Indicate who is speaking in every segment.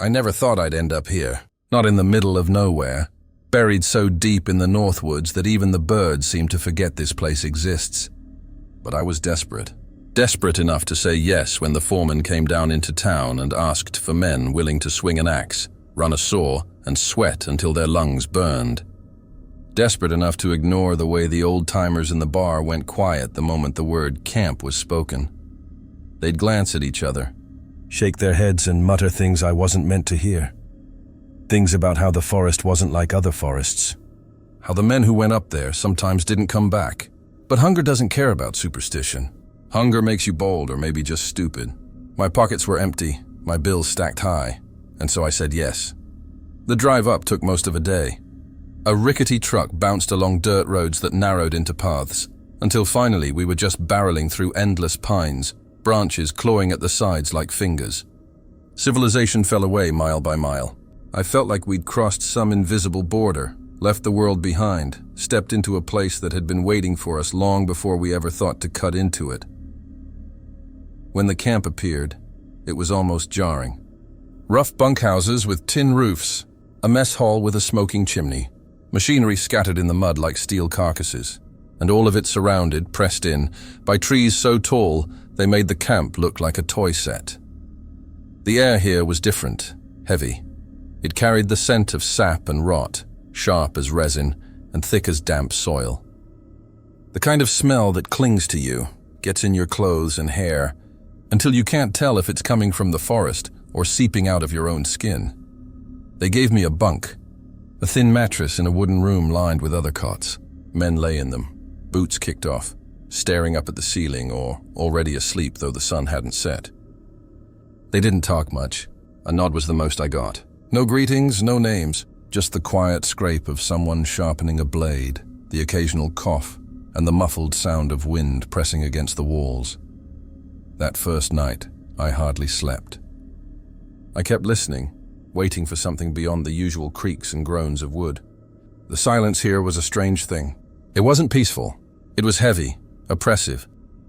Speaker 1: I never thought I'd end up here, not in the middle of nowhere, buried so deep in the Northwoods that even the birds seem to forget this place exists. But I was desperate. Desperate enough to say yes when the foreman came down into town and asked for men willing to swing an axe, run a saw, and sweat until their lungs burned. Desperate enough to ignore the way the old-timers in the bar went quiet the moment the word camp was spoken. They'd glance at each other, shake their heads and mutter things I wasn't meant to hear. Things about how the forest wasn't like other forests. How the men who went up there sometimes didn't come back. But hunger doesn't care about superstition. Hunger makes you bold or maybe just stupid. My pockets were empty, my bills stacked high, and so I said yes. The drive up took most of a day. A rickety truck bounced along dirt roads that narrowed into paths, until finally we were just barreling through endless pines, branches clawing at the sides like fingers. Civilization fell away mile by mile. I felt like we'd crossed some invisible border, left the world behind, stepped into a place that had been waiting for us long before we ever thought to cut into it. When the camp appeared, it was almost jarring. Rough bunkhouses with tin roofs, a mess hall with a smoking chimney, machinery scattered in the mud like steel carcasses, and all of it surrounded, pressed in, by trees so tall they made the camp look like a toy set. The air here was different, heavy. It carried the scent of sap and rot, sharp as resin and thick as damp soil. The kind of smell that clings to you, gets in your clothes and hair, until you can't tell if it's coming from the forest or seeping out of your own skin. They gave me a bunk, a thin mattress in a wooden room lined with other cots. Men lay in them, boots kicked off, staring up at the ceiling or already asleep though the sun hadn't set. They didn't talk much. A nod was the most I got. No greetings, no names, just the quiet scrape of someone sharpening a blade, the occasional cough, and the muffled sound of wind pressing against the walls. That first night, I hardly slept. I kept listening, waiting for something beyond the usual creaks and groans of wood. The silence here was a strange thing. It wasn't peaceful. It was heavy, oppressive,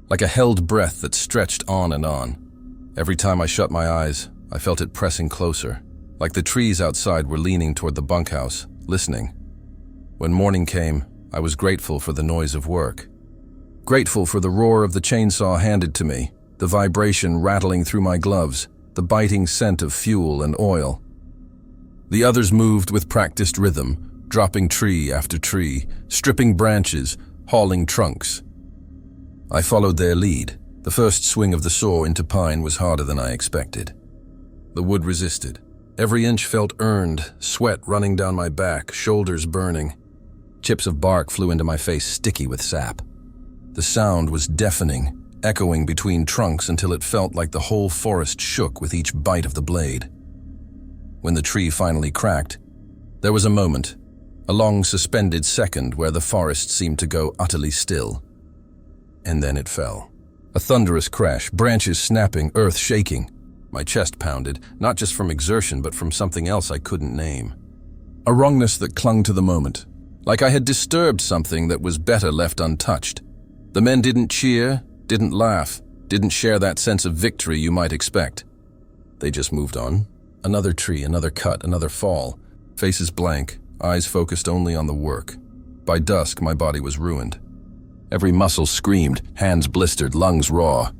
Speaker 1: like a held breath that stretched on and on. Every time I shut my eyes, I felt it pressing closer, like the trees outside were leaning toward the bunkhouse, listening. When morning came, I was grateful for the noise of work. Grateful for the roar of the chainsaw handed to me, the vibration rattling through my gloves, the biting scent of fuel and oil. The others moved with practiced rhythm, dropping tree after tree, stripping branches, hauling trunks. I followed their lead. The first swing of the saw into pine was harder than I expected. The wood resisted. Every inch felt earned, sweat running down my back, shoulders burning. Chips of bark flew into my face, sticky with sap. The sound was deafening, echoing between trunks until it felt like the whole forest shook with each bite of the blade. When the tree finally cracked, there was a moment, a long suspended second where the forest seemed to go utterly still. And then it fell. A thunderous crash, branches snapping, earth shaking. My chest pounded, not just from exertion but from something else I couldn't name. A wrongness that clung to the moment, like I had disturbed something that was better left untouched. The men didn't cheer, didn't laugh, didn't share that sense of victory you might expect. They just moved on. Another tree, another cut, another fall. Faces blank, eyes focused only on the work. By dusk, my body was ruined. Every muscle screamed, hands blistered, lungs raw.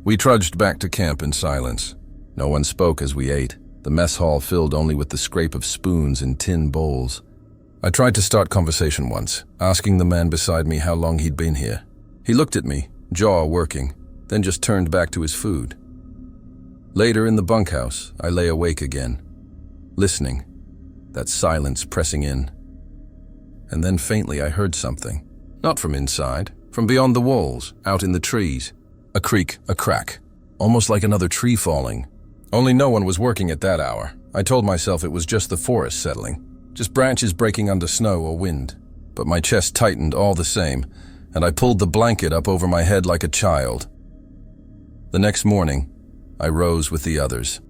Speaker 1: We trudged back to camp in silence. No one spoke as we ate, the mess hall filled only with the scrape of spoons in tin bowls. I tried to start conversation once, asking the man beside me how long he'd been here. He looked at me, jaw working, then just turned back to his food. Later in the bunkhouse, I lay awake again, listening, that silence pressing in. And then faintly I heard something. Not from inside, from beyond the walls, out in the trees. A creak, a crack, almost like another tree falling. Only no one was working at that hour. I told myself it was just the forest settling, just branches breaking under snow or wind. But my chest tightened all the same, and I pulled the blanket up over my head like a child. The next morning, I rose with the others.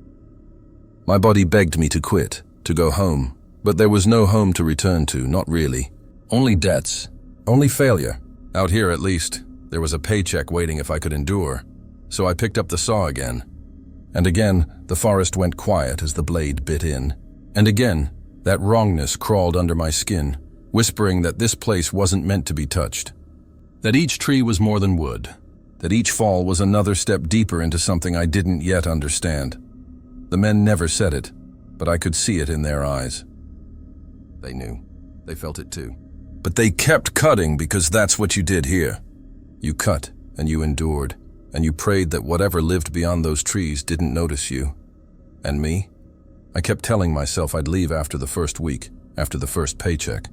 Speaker 1: My body begged me to quit, to go home, but there was no home to return to, not really. Only debts, only failure. Out here, at least, there was a paycheck waiting if I could endure. So I picked up the saw again. And again, the forest went quiet as the blade bit in. And again, that wrongness crawled under my skin, whispering that this place wasn't meant to be touched. That each tree was more than wood. That each fall was another step deeper into something I didn't yet understand. The men never said it, but I could see it in their eyes. They knew. They felt it too. But they kept cutting because that's what you did here. You cut, and you endured, and you prayed that whatever lived beyond those trees didn't notice you. And me? I kept telling myself I'd leave after the first week, after the first paycheck.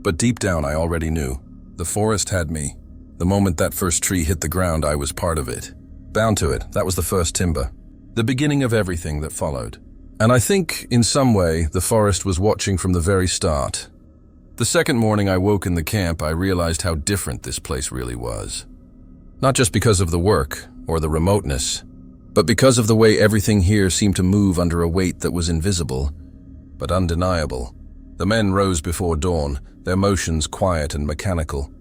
Speaker 1: But deep down I already knew. The forest had me. The moment that first tree hit the ground, I was part of it. Bound to it, that was the first timber. The beginning of everything that followed. And I think, in some way, the forest was watching from the very start. The second morning I woke in the camp, I realized how different this place really was. Not just because of the work, or the remoteness, but because of the way everything here seemed to move under a weight that was invisible, but undeniable. The men rose before dawn, their motions quiet and mechanical.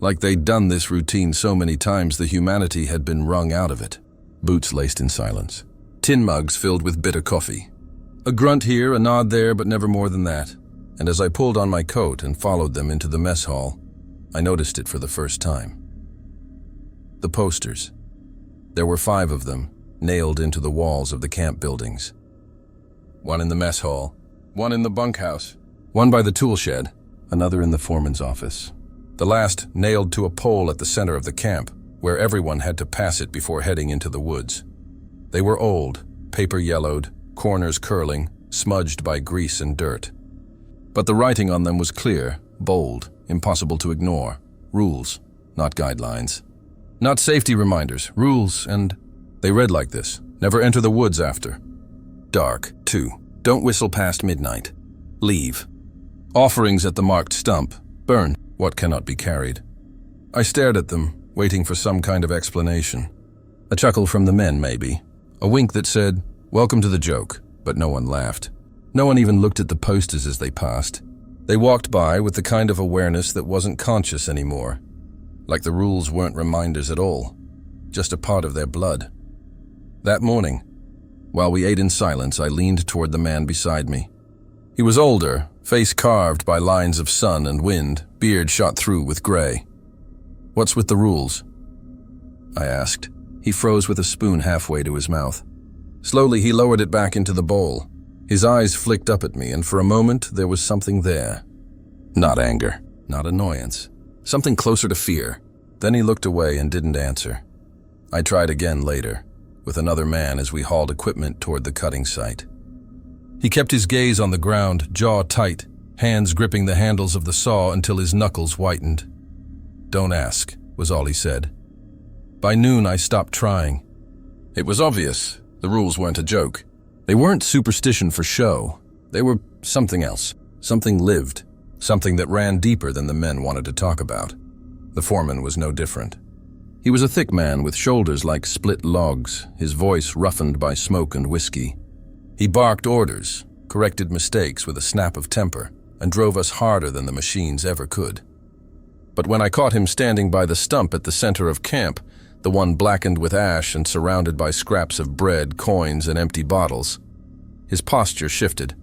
Speaker 1: Like they'd done this routine so many times, the humanity had been wrung out of it. Boots laced in silence. Tin mugs filled with bitter coffee. A grunt here, a nod there, but never more than that. And as I pulled on my coat and followed them into the mess hall, I noticed it for the first time. The posters. There were 5 of them, nailed into the walls of the camp buildings. One in the mess hall, one in the bunkhouse, one by the tool shed, another in the foreman's office. The last nailed to a pole at the center of the camp, where everyone had to pass it before heading into the woods. They were old, paper-yellowed, corners curling, smudged by grease and dirt. But the writing on them was clear, bold, impossible to ignore. Rules, not guidelines. Not safety reminders, rules, and they read like this. Never enter the woods after. Dark, 2. Don't whistle past midnight. Leave. Offerings at the marked stump. Burn what cannot be carried. I stared at them, waiting for some kind of explanation. A chuckle from the men, maybe. A wink that said, "Welcome to the joke," but no one laughed. No one even looked at the posters as they passed. They walked by with the kind of awareness that wasn't conscious anymore. Like the rules weren't reminders at all, just a part of their blood. That morning, while we ate in silence, I leaned toward the man beside me. He was older, face carved by lines of sun and wind, beard shot through with gray. "What's with the rules?" I asked. He froze with a spoon halfway to his mouth. Slowly, he lowered it back into the bowl. His eyes flicked up at me, and for a moment, there was something there. Not anger, not annoyance. Something closer to fear. Then he looked away and didn't answer. I tried again later, with another man as we hauled equipment toward the cutting site. He kept his gaze on the ground, jaw tight, hands gripping the handles of the saw until his knuckles whitened. "Don't ask," was all he said. By noon, I stopped trying. It was obvious. The rules weren't a joke. They weren't superstition for show. They were something else, something lived, something that ran deeper than the men wanted to talk about. The foreman was no different. He was a thick man with shoulders like split logs, his voice roughened by smoke and whiskey. He barked orders, corrected mistakes with a snap of temper, and drove us harder than the machines ever could. But when I caught him standing by the stump at the center of camp, the one blackened with ash and surrounded by scraps of bread, coins, and empty bottles, his posture shifted.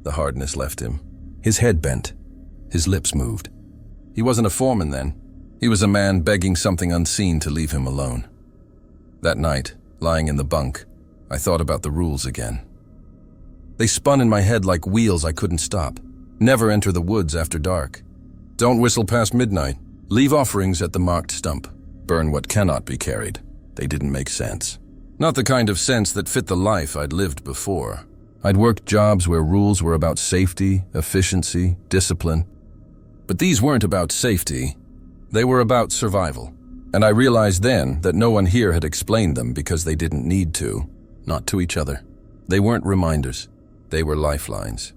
Speaker 1: The hardness left him. His head bent. His lips moved. He wasn't a foreman then. He was a man begging something unseen to leave him alone. That night, lying in the bunk, I thought about the rules again. They spun in my head like wheels I couldn't stop. Never enter the woods after dark. Don't whistle past midnight. Leave offerings at the marked stump. Burn what cannot be carried. They didn't make sense. Not the kind of sense that fit the life I'd lived before. I'd worked jobs where rules were about safety, efficiency, discipline. But these weren't about safety. They were about survival. And I realized then that no one here had explained them because they didn't need to. Not to each other. They weren't reminders. They were lifelines.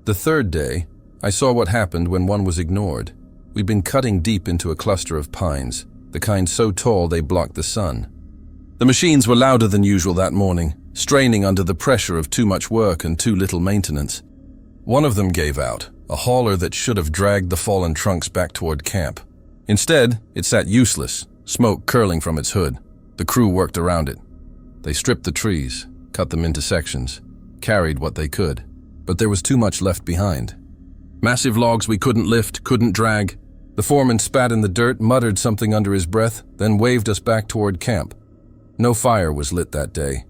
Speaker 1: The third day, I saw what happened when one was ignored. We'd been cutting deep into a cluster of pines, the kind so tall they blocked the sun. The machines were louder than usual that morning, straining under the pressure of too much work and too little maintenance. One of them gave out, a hauler that should have dragged the fallen trunks back toward camp. Instead, it sat useless, smoke curling from its hood. The crew worked around it, They stripped the trees, cut them into sections, carried what they could, but there was too much left behind. Massive logs we couldn't lift, couldn't drag. The foreman spat in the dirt, muttered something under his breath, then waved us back toward camp. No fire was lit that day.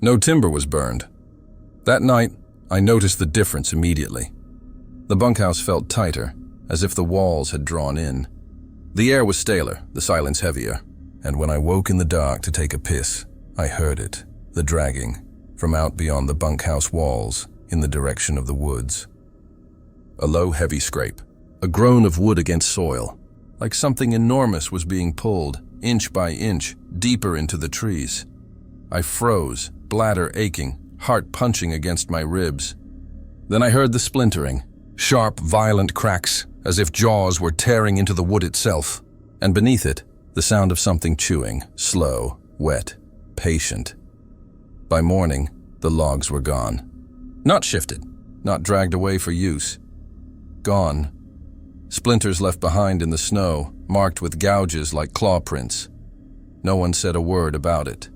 Speaker 1: No timber was burned. That night, I noticed the difference immediately. The bunkhouse felt tighter, as if the walls had drawn in. The air was staler, the silence heavier, and when I woke in the dark to take a piss, I heard it, the dragging, from out beyond the bunkhouse walls in the direction of the woods. A low, heavy scrape, a groan of wood against soil, like something enormous was being pulled, inch by inch, deeper into the trees. I froze, bladder aching, heart punching against my ribs. Then I heard the splintering, sharp, violent cracks, as if jaws were tearing into the wood itself, and beneath it, the sound of something chewing, slow, wet, patient. By morning, the logs were gone. Not shifted, not dragged away for use. Gone. Splinters left behind in the snow, marked with gouges like claw prints. No one said a word about it.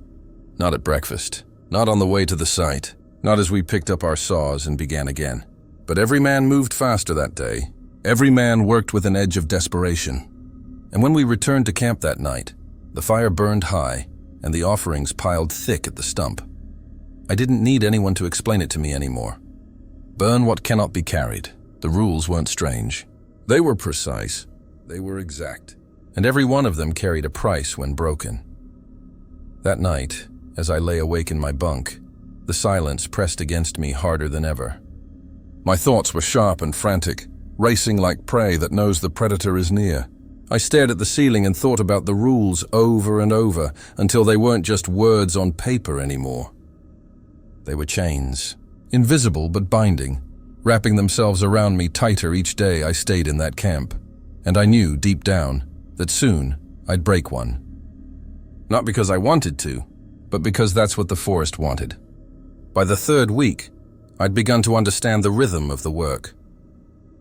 Speaker 1: Not at breakfast, not on the way to the site, not as we picked up our saws and began again. But every man moved faster that day. Every man worked with an edge of desperation. And when we returned to camp that night, the fire burned high and the offerings piled thick at the stump. I didn't need anyone to explain it to me anymore. Burn what cannot be carried. The rules weren't strange. They were precise. They were exact. And every one of them carried a price when broken. That night, as I lay awake in my bunk, the silence pressed against me harder than ever. My thoughts were sharp and frantic, racing like prey that knows the predator is near. I stared at the ceiling and thought about the rules over and over until they weren't just words on paper anymore. They were chains, invisible but binding, wrapping themselves around me tighter each day I stayed in that camp. And I knew, deep down, that soon I'd break one. Not because I wanted to, but because that's what the forest wanted. By the third week, I'd begun to understand the rhythm of the work.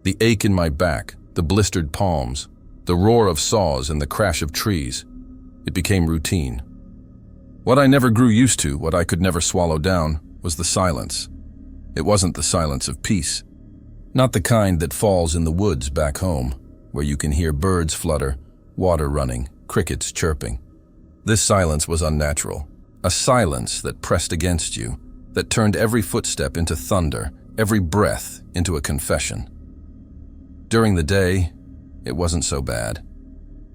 Speaker 1: The ache in my back, the blistered palms, the roar of saws and the crash of trees. It became routine. What I never grew used to, what I could never swallow down, was the silence. It wasn't the silence of peace. Not the kind that falls in the woods back home, where you can hear birds flutter, water running, crickets chirping. This silence was unnatural. A silence that pressed against you, that turned every footstep into thunder, every breath into a confession. During the day, it wasn't so bad.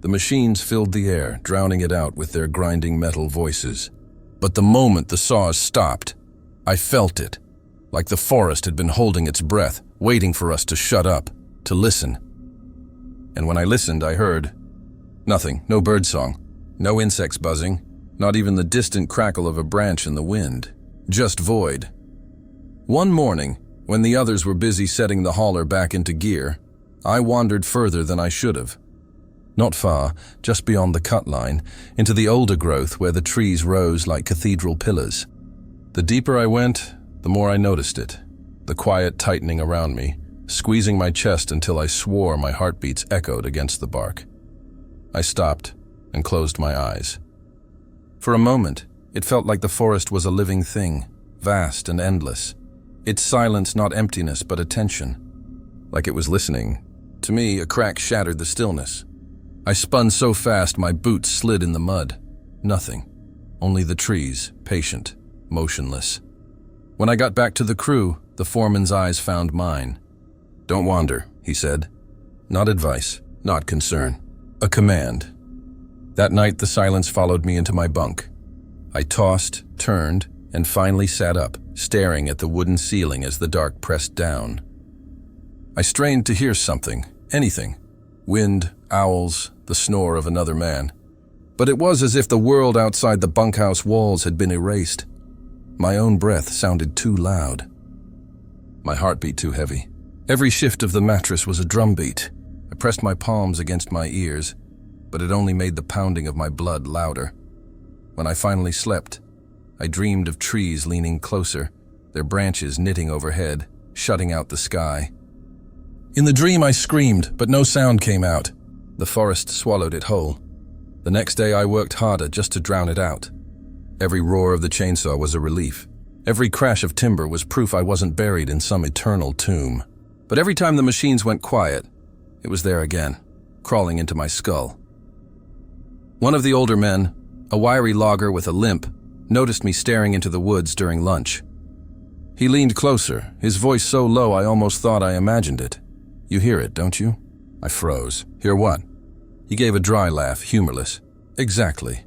Speaker 1: The machines filled the air, drowning it out with their grinding metal voices. But the moment the saws stopped, I felt it, like the forest had been holding its breath, waiting for us to shut up, to listen. And when I listened, I heard nothing, no birdsong, no insects buzzing, not even the distant crackle of a branch in the wind, just void. One morning, when the others were busy setting the hauler back into gear, I wandered further than I should have. Not far, just beyond the cut line, into the older growth where the trees rose like cathedral pillars. The deeper I went, the more I noticed it, the quiet tightening around me, squeezing my chest until I swore my heartbeats echoed against the bark. I stopped and closed my eyes. For a moment, it felt like the forest was a living thing, vast and endless. Its silence not emptiness but attention. Like it was listening. To me, a crack shattered the stillness. I spun so fast my boots slid in the mud. Nothing. Only the trees, patient, motionless. When I got back to the crew, the foreman's eyes found mine. "Don't wander," he said. Not advice, not concern. A command. That night, the silence followed me into my bunk. I tossed, turned, and finally sat up, staring at the wooden ceiling as the dark pressed down. I strained to hear something, anything. Wind, owls, the snore of another man. But it was as if the world outside the bunkhouse walls had been erased. My own breath sounded too loud. My heart beat too heavy. Every shift of the mattress was a drumbeat. I pressed my palms against my ears, but it only made the pounding of my blood louder. When I finally slept, I dreamed of trees leaning closer, their branches knitting overhead, shutting out the sky. In the dream I screamed, but no sound came out. The forest swallowed it whole. The next day I worked harder just to drown it out. Every roar of the chainsaw was a relief. Every crash of timber was proof I wasn't buried in some eternal tomb. But every time the machines went quiet, it was there again, crawling into my skull. One of the older men, a wiry logger with a limp, noticed me staring into the woods during lunch. He leaned closer, his voice so low I almost thought I imagined it. "You hear it, don't you?" I froze. "Hear what?" He gave a dry laugh, humorless. "Exactly."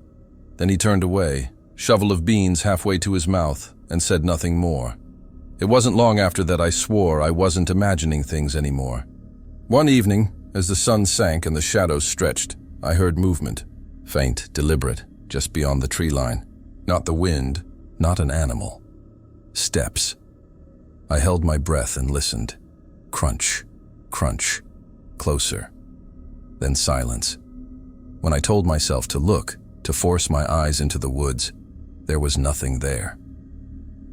Speaker 1: Then he turned away, shovel of beans halfway to his mouth, and said nothing more. It wasn't long after that I swore I wasn't imagining things anymore. One evening, as the sun sank and the shadows stretched, I heard movement. Faint, deliberate, just beyond the tree line. Not the wind, not an animal. Steps. I held my breath and listened. Crunch, crunch, closer. Then silence. When I told myself to look, to force my eyes into the woods, there was nothing there.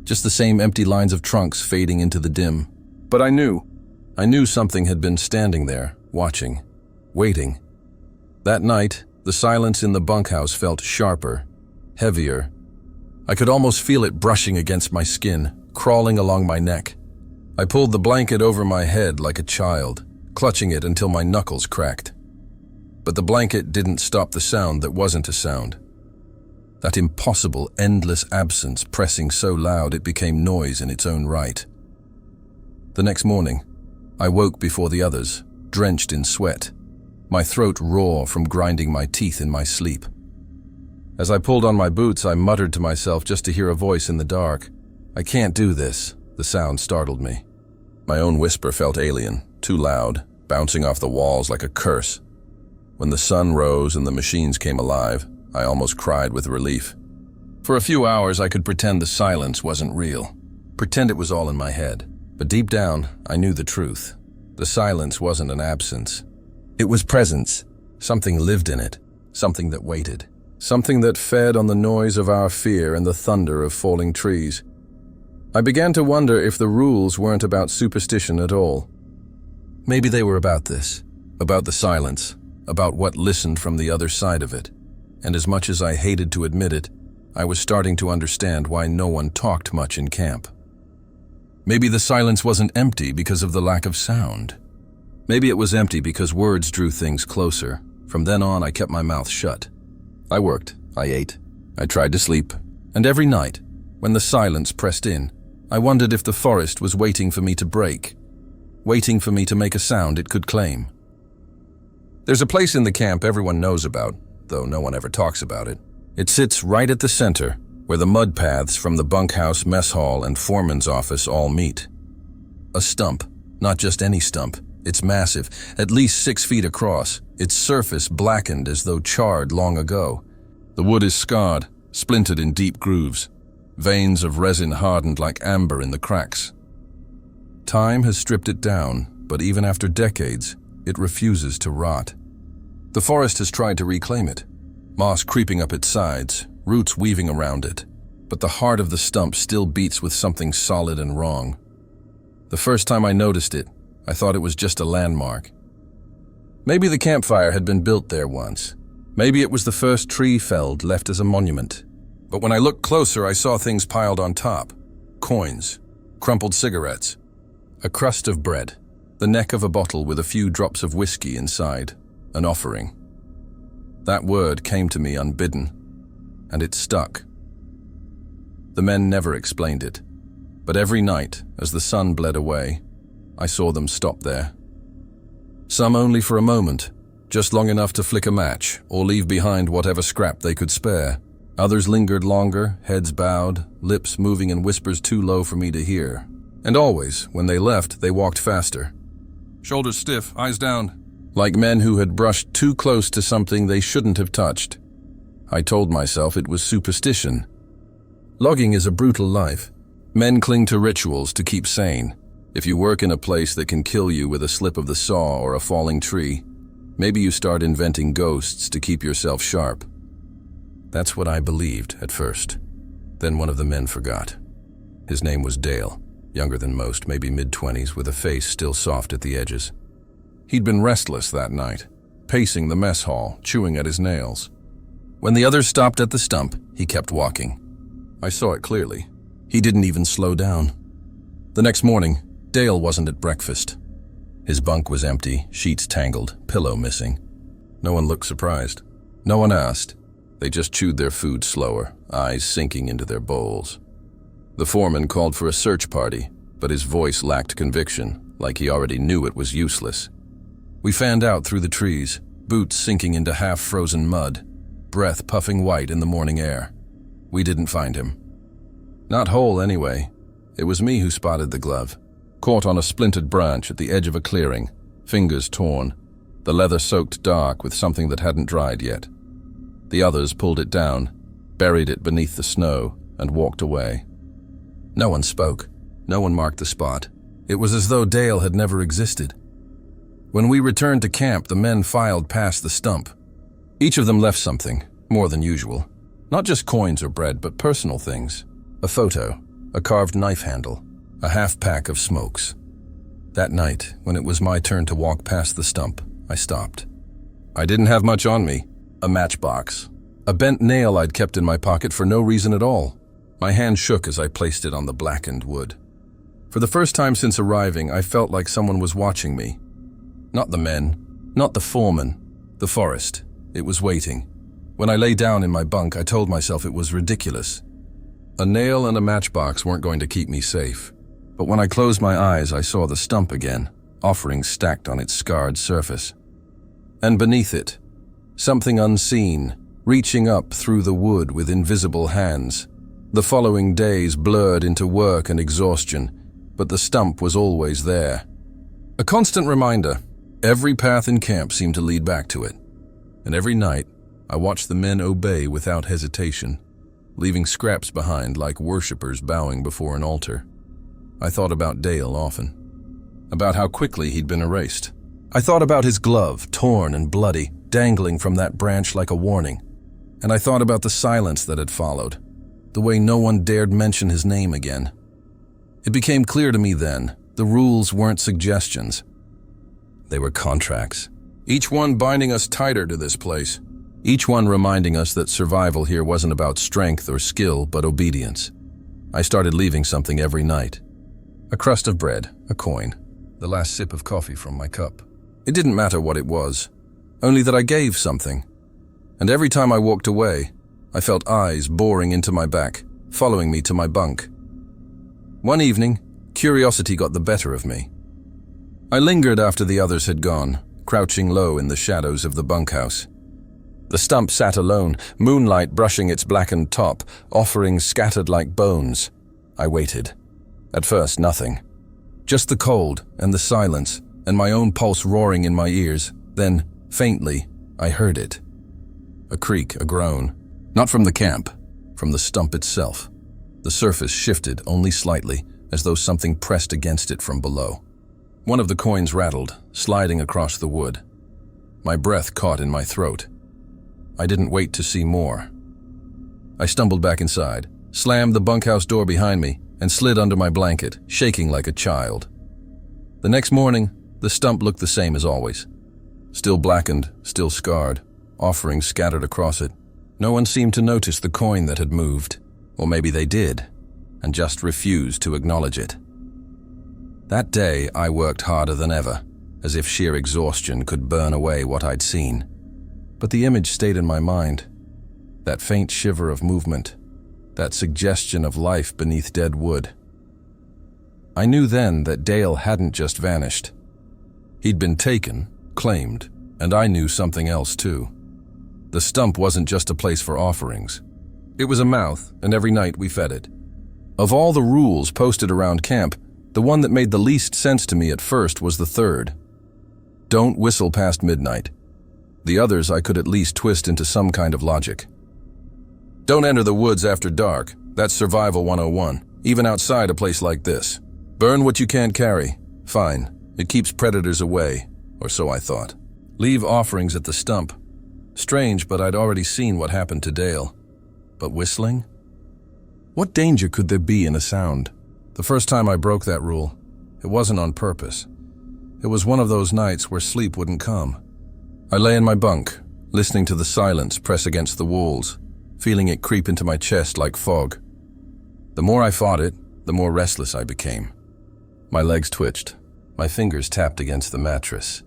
Speaker 1: Just the same empty lines of trunks fading into the dim. But I knew something had been standing there, watching, waiting. That night, the silence in the bunkhouse felt sharper, heavier. I could almost feel it brushing against my skin, crawling along my neck. I pulled the blanket over my head like a child, clutching it until my knuckles cracked. But the blanket didn't stop the sound that wasn't a sound. That impossible, endless absence pressing so loud it became noise in its own right. The next morning, I woke before the others, drenched in sweat, my throat raw from grinding my teeth in my sleep. As I pulled on my boots, I muttered to myself just to hear a voice in the dark. "I can't do this." The sound startled me. My own whisper felt alien, too loud, bouncing off the walls like a curse. When the sun rose and the machines came alive, I almost cried with relief. For a few hours, I could pretend the silence wasn't real, pretend it was all in my head. But deep down, I knew the truth. The silence wasn't an absence. It was presence. Something lived in it, something that waited, something that fed on the noise of our fear and the thunder of falling trees. I began to wonder if the rules weren't about superstition at all. Maybe they were about this, about the silence, about what listened from the other side of it. And as much as I hated to admit it, I was starting to understand why no one talked much in camp. Maybe the silence wasn't empty because of the lack of sound. Maybe it was empty because words drew things closer. From then on, I kept my mouth shut. I worked, I ate, I tried to sleep, and every night, when the silence pressed in, I wondered if the forest was waiting for me to break, waiting for me to make a sound it could claim. There's a place in the camp everyone knows about, though no one ever talks about it. It sits right at the center, where the mud paths from the bunkhouse, mess hall, and foreman's office all meet. A stump, not just any stump. It's massive, at least 6 feet across, its surface blackened as though charred long ago. The wood is scarred, splintered in deep grooves, veins of resin hardened like amber in the cracks. Time has stripped it down, but even after decades, it refuses to rot. The forest has tried to reclaim it, moss creeping up its sides, roots weaving around it, but the heart of the stump still beats with something solid and wrong. The first time I noticed it, I thought it was just a landmark. Maybe the campfire had been built there once. Maybe it was the first tree felled, left as a monument. But when I looked closer, I saw things piled on top. Coins, crumpled cigarettes, a crust of bread, the neck of a bottle with a few drops of whiskey inside, an offering. That word came to me unbidden, and it stuck. The men never explained it, but every night, as the sun bled away, I saw them stop there. Some only for a moment, just long enough to flick a match or leave behind whatever scrap they could spare. Others lingered longer, heads bowed, lips moving in whispers too low for me to hear. And always, when they left, they walked faster. Shoulders stiff, eyes down, like men who had brushed too close to something they shouldn't have touched. I told myself it was superstition. Logging is a brutal life. Men cling to rituals to keep sane. If you work in a place that can kill you with a slip of the saw or a falling tree, maybe you start inventing ghosts to keep yourself sharp. That's what I believed at first. Then one of the men forgot. His name was Dale, younger than most, maybe mid-20s, with a face still soft at the edges. He'd been restless that night, pacing the mess hall, chewing at his nails. When the others stopped at the stump, he kept walking. I saw it clearly. He didn't even slow down. The next morning, Dale wasn't at breakfast. His bunk was empty, sheets tangled, pillow missing. No one looked surprised. No one asked. They just chewed their food slower, eyes sinking into their bowls. The foreman called for a search party, but his voice lacked conviction, like he already knew it was useless. We fanned out through the trees, boots sinking into half-frozen mud, breath puffing white in the morning air. We didn't find him. Not whole, anyway. It was me who spotted the glove, caught on a splintered branch at the edge of a clearing, fingers torn, the leather soaked dark with something that hadn't dried yet. The others pulled it down, buried it beneath the snow, and walked away. No one spoke. No one marked the spot. It was as though Dale had never existed. When we returned to camp, the men filed past the stump. Each of them left something, more than usual. Not just coins or bread, but personal things. A photo, a carved knife handle, a half-pack of smokes. That night, when it was my turn to walk past the stump, I stopped. I didn't have much on me. A matchbox. A bent nail I'd kept in my pocket for no reason at all. My hand shook as I placed it on the blackened wood. For the first time since arriving, I felt like someone was watching me. Not the men, not the foreman, the forest. It was waiting. When I lay down in my bunk, I told myself it was ridiculous. A nail and a matchbox weren't going to keep me safe. But when I closed my eyes, I saw the stump again, offerings stacked on its scarred surface. And beneath it, something unseen, reaching up through the wood with invisible hands. The following days blurred into work and exhaustion, but the stump was always there. A constant reminder. Every path in camp seemed to lead back to it. And every night, I watched the men obey without hesitation, leaving scraps behind like worshippers bowing before an altar. I thought about Dale often, about how quickly he'd been erased. I thought about his glove, torn and bloody, dangling from that branch like a warning. And I thought about the silence that had followed, the way no one dared mention his name again. It became clear to me then, the rules weren't suggestions. They were contracts, each one binding us tighter to this place, each one reminding us that survival here wasn't about strength or skill, but obedience. I started leaving something every night. A crust of bread, a coin, the last sip of coffee from my cup. It didn't matter what it was, only that I gave something. And every time I walked away, I felt eyes boring into my back, following me to my bunk. One evening, curiosity got the better of me. I lingered after the others had gone, crouching low in the shadows of the bunkhouse. The stump sat alone, moonlight brushing its blackened top, offerings scattered like bones. I waited. At first, nothing. Just the cold and the silence, and my own pulse roaring in my ears. Then, faintly, I heard it. A creak, a groan. Not from the camp, from the stump itself. The surface shifted only slightly, as though something pressed against it from below. One of the coins rattled, sliding across the wood. My breath caught in my throat. I didn't wait to see more. I stumbled back inside, slammed the bunkhouse door behind me, and slid under my blanket, shaking like a child. The next morning, the stump looked the same as always. Still blackened, still scarred, offerings scattered across it. No one seemed to notice the coin that had moved, or maybe they did, and just refused to acknowledge it. That day, I worked harder than ever, as if sheer exhaustion could burn away what I'd seen. But the image stayed in my mind. That faint shiver of movement, that suggestion of life beneath dead wood. I knew then that Dale hadn't just vanished. He'd been taken, claimed, and I knew something else too. The stump wasn't just a place for offerings. It was a mouth, and every night we fed it. Of all the rules posted around camp, the one that made the least sense to me at first was the third. Don't whistle past midnight. The others I could at least twist into some kind of logic. Don't enter the woods after dark. That's survival 101, even outside a place like this. Burn what you can't carry. Fine. It keeps predators away, or so I thought. Leave offerings at the stump. Strange, but I'd already seen what happened to Dale. But whistling? What danger could there be in a sound? The first time I broke that rule, it wasn't on purpose. It was one of those nights where sleep wouldn't come. I lay in my bunk, listening to the silence press against the walls, feeling it creep into my chest like fog. The more I fought it, the more restless I became. My legs twitched. My fingers tapped against the mattress.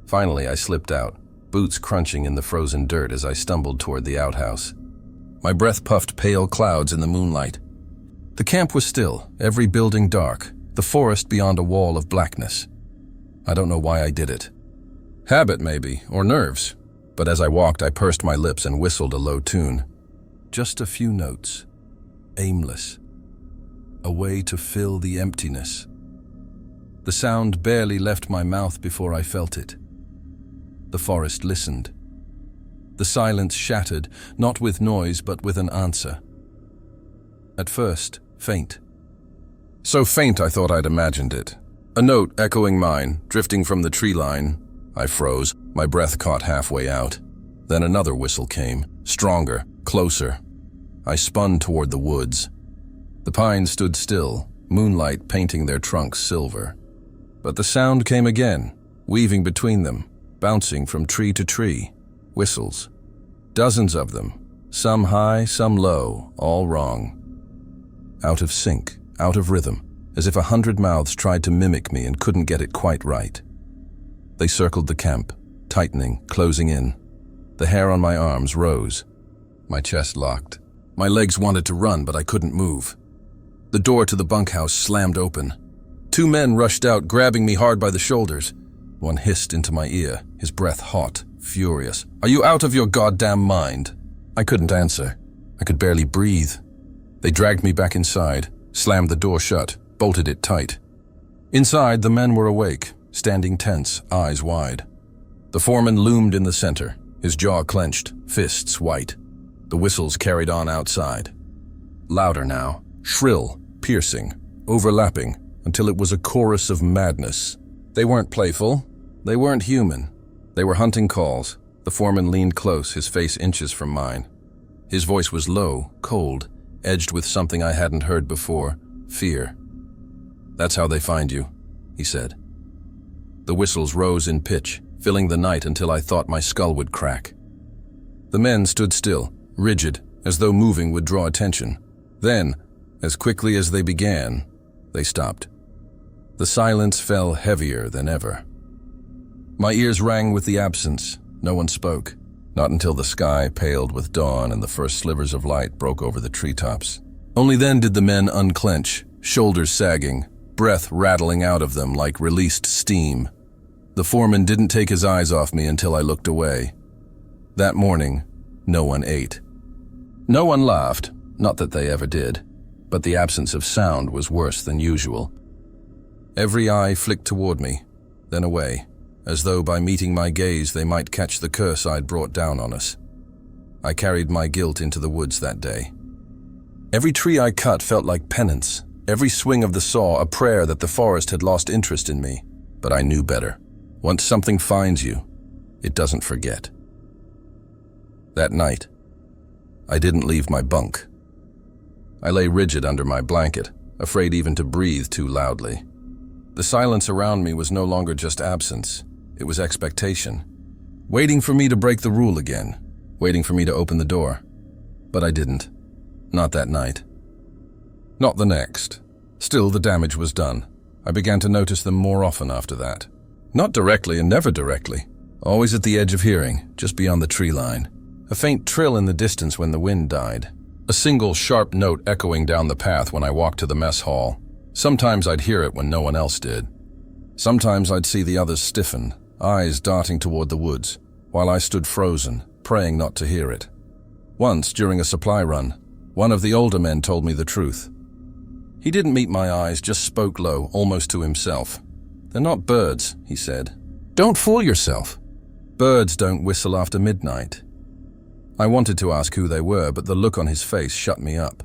Speaker 1: Finally, I slipped out, boots crunching in the frozen dirt as I stumbled toward the outhouse. My breath puffed pale clouds in the moonlight. The camp was still, every building dark, the forest beyond a wall of blackness. I don't know why I did it. Habit, maybe, or nerves. But as I walked, I pursed my lips and whistled a low tune. Just a few notes. Aimless. A way to fill the emptiness. The sound barely left my mouth before I felt it. The forest listened. The silence shattered, not with noise, but with an answer. At first, faint. So faint I thought I'd imagined it. A note echoing mine, drifting from the tree line. I froze, my breath caught halfway out. Then another whistle came, stronger, closer. I spun toward the woods. The pines stood still, moonlight painting their trunks silver. But the sound came again, weaving between them, bouncing from tree to tree. Whistles. Dozens of them, some high, some low, all wrong. Out of sync, out of rhythm, as if 100 mouths tried to mimic me and couldn't get it quite right. They circled the camp, tightening, closing in. The hair on my arms rose. My chest locked. My legs wanted to run, but I couldn't move. The door to the bunkhouse slammed open. 2 men rushed out, grabbing me hard by the shoulders. One hissed into my ear, his breath hot, furious. "Are you out of your goddamn mind?" I couldn't answer. I could barely breathe. They dragged me back inside, slammed the door shut, bolted it tight. Inside, the men were awake, standing tense, eyes wide. The foreman loomed in the center, his jaw clenched, fists white. The whistles carried on outside. Louder now, shrill, piercing, overlapping, until it was a chorus of madness. They weren't playful. They weren't human. They were hunting calls. The foreman leaned close, his face inches from mine. His voice was low, cold, edged with something I hadn't heard before, fear. "That's how they find you," he said. The whistles rose in pitch, filling the night until I thought my skull would crack. The men stood still, rigid, as though moving would draw attention. Then, as quickly as they began, they stopped. The silence fell heavier than ever. My ears rang with the absence. No one spoke, not until the sky paled with dawn and the first slivers of light broke over the treetops. Only then did the men unclench, shoulders sagging, breath rattling out of them like released steam. The foreman didn't take his eyes off me until I looked away. That morning, no one ate. No one laughed, not that they ever did, but the absence of sound was worse than usual. Every eye flicked toward me, then away, as though by meeting my gaze they might catch the curse I'd brought down on us. I carried my guilt into the woods that day. Every tree I cut felt like penance, every swing of the saw a prayer that the forest had lost interest in me. But I knew better. Once something finds you, it doesn't forget. That night, I didn't leave my bunk. I lay rigid under my blanket, afraid even to breathe too loudly. The silence around me was no longer just absence, it was expectation. Waiting for me to break the rule again, waiting for me to open the door. But I didn't. Not that night. Not the next. Still, the damage was done. I began to notice them more often after that. Not directly and never directly. Always at the edge of hearing, just beyond the tree line. A faint trill in the distance when the wind died. A single sharp note echoing down the path when I walked to the mess hall. Sometimes I'd hear it when no one else did. Sometimes I'd see the others stiffen, eyes darting toward the woods, while I stood frozen, praying not to hear it. Once, during a supply run, one of the older men told me the truth. He didn't meet my eyes, just spoke low, almost to himself. "They're not birds," he said. "Don't fool yourself. Birds don't whistle after midnight." I wanted to ask who they were, but the look on his face shut me up.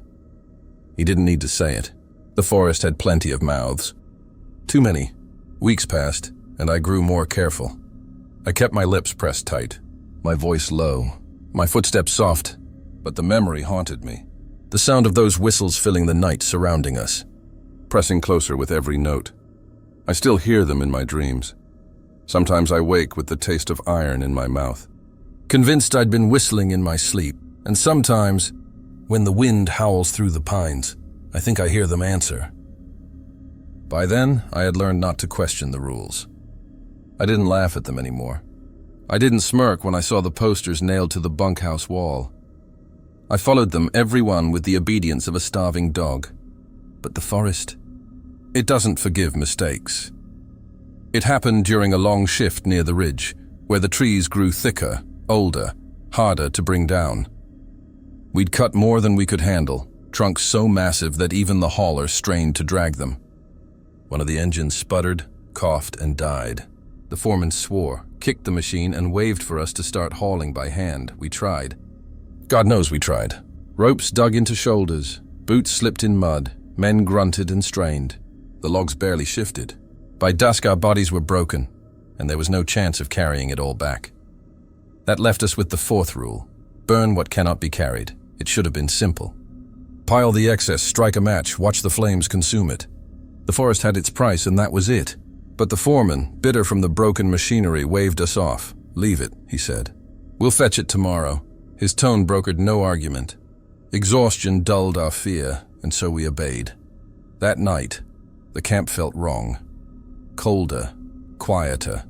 Speaker 1: He didn't need to say it. The forest had plenty of mouths. Too many. Weeks passed, and I grew more careful. I kept my lips pressed tight, my voice low, my footsteps soft, but the memory haunted me. The sound of those whistles filling the night surrounding us, pressing closer with every note. I still hear them in my dreams. Sometimes I wake with the taste of iron in my mouth, convinced I'd been whistling in my sleep, and sometimes, when the wind howls through the pines, I think I hear them answer." By then, I had learned not to question the rules. I didn't laugh at them anymore. I didn't smirk when I saw the posters nailed to the bunkhouse wall. I followed them, every one with the obedience of a starving dog. But the forest, it doesn't forgive mistakes. It happened during a long shift near the ridge, where the trees grew thicker, older, harder to bring down. We'd cut more than we could handle, trunks so massive that even the hauler strained to drag them. One of the engines sputtered, coughed, and died. The foreman swore, kicked the machine, and waved for us to start hauling by hand. We tried. God knows we tried. Ropes dug into shoulders, boots slipped in mud, men grunted and strained. The logs barely shifted. By dusk, our bodies were broken, and there was no chance of carrying it all back. That left us with the fourth rule: burn what cannot be carried. It should have been simple. Pile the excess, strike a match, watch the flames consume it. The forest had its price, and that was it. But the foreman, bitter from the broken machinery, waved us off. "Leave it," he said. "We'll fetch it tomorrow." His tone brokered no argument. Exhaustion dulled our fear, and so we obeyed. That night, the camp felt wrong. Colder, quieter.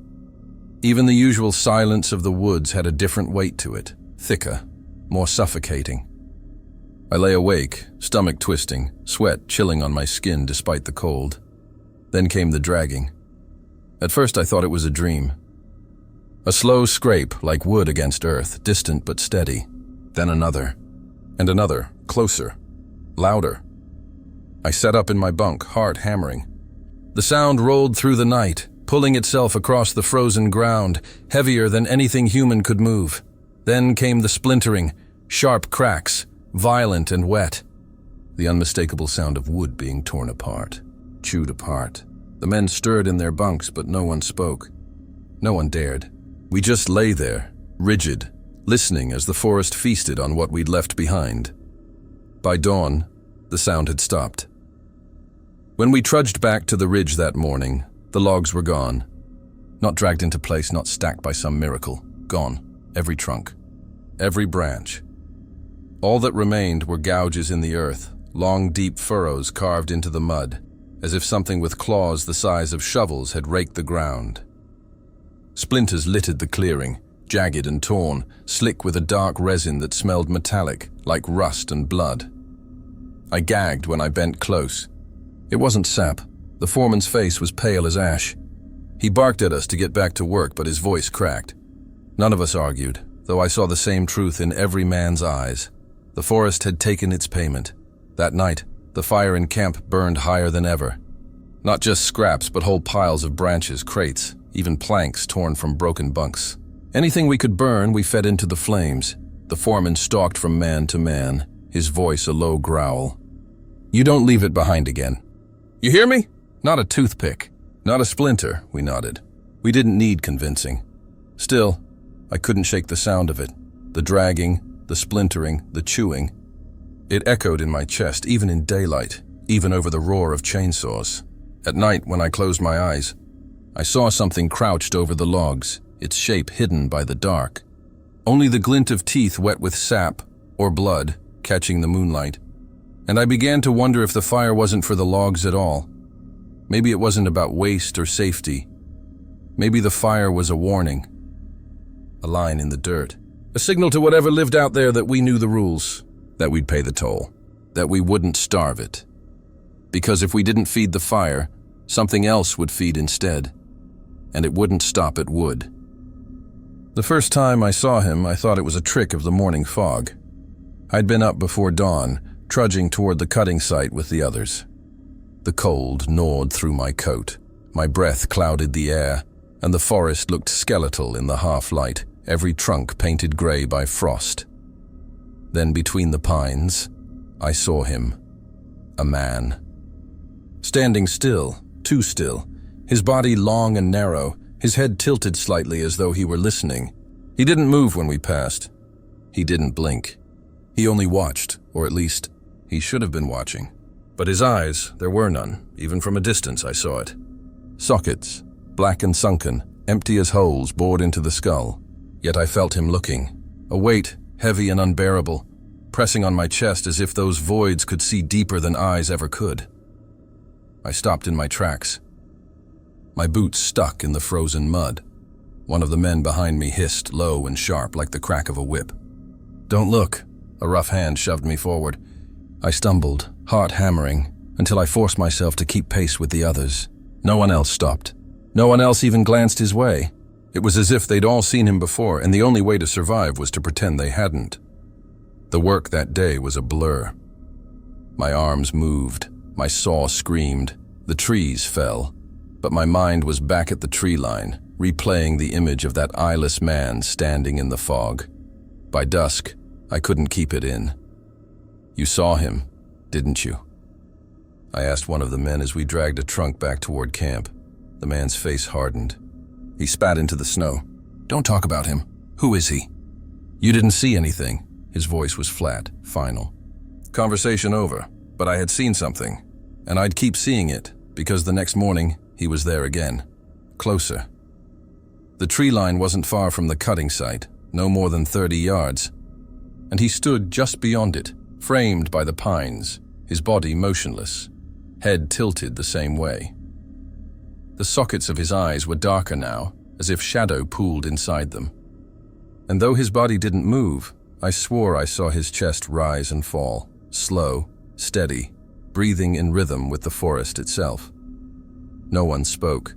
Speaker 1: Even the usual silence of the woods had a different weight to it, thicker, more suffocating. I lay awake, stomach twisting, sweat chilling on my skin despite the cold. Then came the dragging. At first I thought it was a dream. A slow scrape like wood against earth, distant but steady. Then another, and another, closer, louder. I sat up in my bunk, heart hammering. The sound rolled through the night, pulling itself across the frozen ground, heavier than anything human could move. Then came the splintering, sharp cracks, violent and wet. The unmistakable sound of wood being torn apart, chewed apart. The men stirred in their bunks, but no one spoke. No one dared. We just lay there, rigid, listening as the forest feasted on what we'd left behind. By dawn, the sound had stopped. When we trudged back to the ridge that morning, the logs were gone. Not dragged into place, not stacked by some miracle. Gone. Every trunk. Every branch. All that remained were gouges in the earth, long deep furrows carved into the mud, as if something with claws the size of shovels had raked the ground. Splinters littered the clearing, jagged and torn, slick with a dark resin that smelled metallic, like rust and blood. I gagged when I bent close. It wasn't sap. The foreman's face was pale as ash. He barked at us to get back to work, but his voice cracked. None of us argued, though I saw the same truth in every man's eyes. The forest had taken its payment. That night, the fire in camp burned higher than ever. Not just scraps, but whole piles of branches, crates, even planks torn from broken bunks. Anything we could burn, we fed into the flames. The foreman stalked from man to man, his voice a low growl. "You don't leave it behind again. You hear me? Not a toothpick, not a splinter," we nodded. We didn't need convincing. Still, I couldn't shake the sound of it. The dragging, the splintering, the chewing. It echoed in my chest, even in daylight, even over the roar of chainsaws. At night, when I closed my eyes, I saw something crouched over the logs, its shape hidden by the dark. Only the glint of teeth wet with sap, or blood, catching the moonlight. And I began to wonder if the fire wasn't for the logs at all. Maybe it wasn't about waste or safety. Maybe the fire was a warning. A line in the dirt. A signal to whatever lived out there that we knew the rules, that we'd pay the toll, that we wouldn't starve it. Because if we didn't feed the fire, something else would feed instead. And it wouldn't stop at wood. The first time I saw him, I thought it was a trick of the morning fog. I'd been up before dawn, trudging toward the cutting site with the others. The cold gnawed through my coat. My breath clouded the air, and the forest looked skeletal in the half-light, every trunk painted gray by frost. Then between the pines, I saw him. A man. Standing still, too still, his body long and narrow, his head tilted slightly as though he were listening. He didn't move when we passed. He didn't blink. He only watched, or at least, he should have been watching. But his eyes, there were none. Even from a distance I saw it. Sockets, black and sunken, empty as holes bored into the skull. Yet I felt him looking. A weight, heavy and unbearable. pressing on my chest as if those voids could see deeper than eyes ever could. I stopped in my tracks. My boots stuck in the frozen mud. One of the men behind me hissed low and sharp like the crack of a whip. "Don't look." A rough hand shoved me forward. I stumbled, heart hammering, until I forced myself to keep pace with the others. No one else stopped. No one else even glanced his way. It was as if they'd all seen him before, and the only way to survive was to pretend they hadn't. The work that day was a blur. My arms moved, my saw screamed, the trees fell, but my mind was back at the tree line, replaying the image of that eyeless man standing in the fog. By dusk, I couldn't keep it in. "You saw him, didn't you?" I asked one of the men as we dragged a trunk back toward camp. The man's face hardened. He spat into the snow. "Don't talk about him. Who is he?" "You didn't see anything." His voice was flat, final. Conversation over, but I had seen something, and I'd keep seeing it, because the next morning, he was there again. Closer. The tree line wasn't far from the cutting site, no more than 30 yards, and he stood just beyond it, framed by the pines, his body motionless, head tilted the same way. The sockets of his eyes were darker now, as if shadow pooled inside them. And though his body didn't move, I swore I saw his chest rise and fall, slow, steady, breathing in rhythm with the forest itself. No one spoke.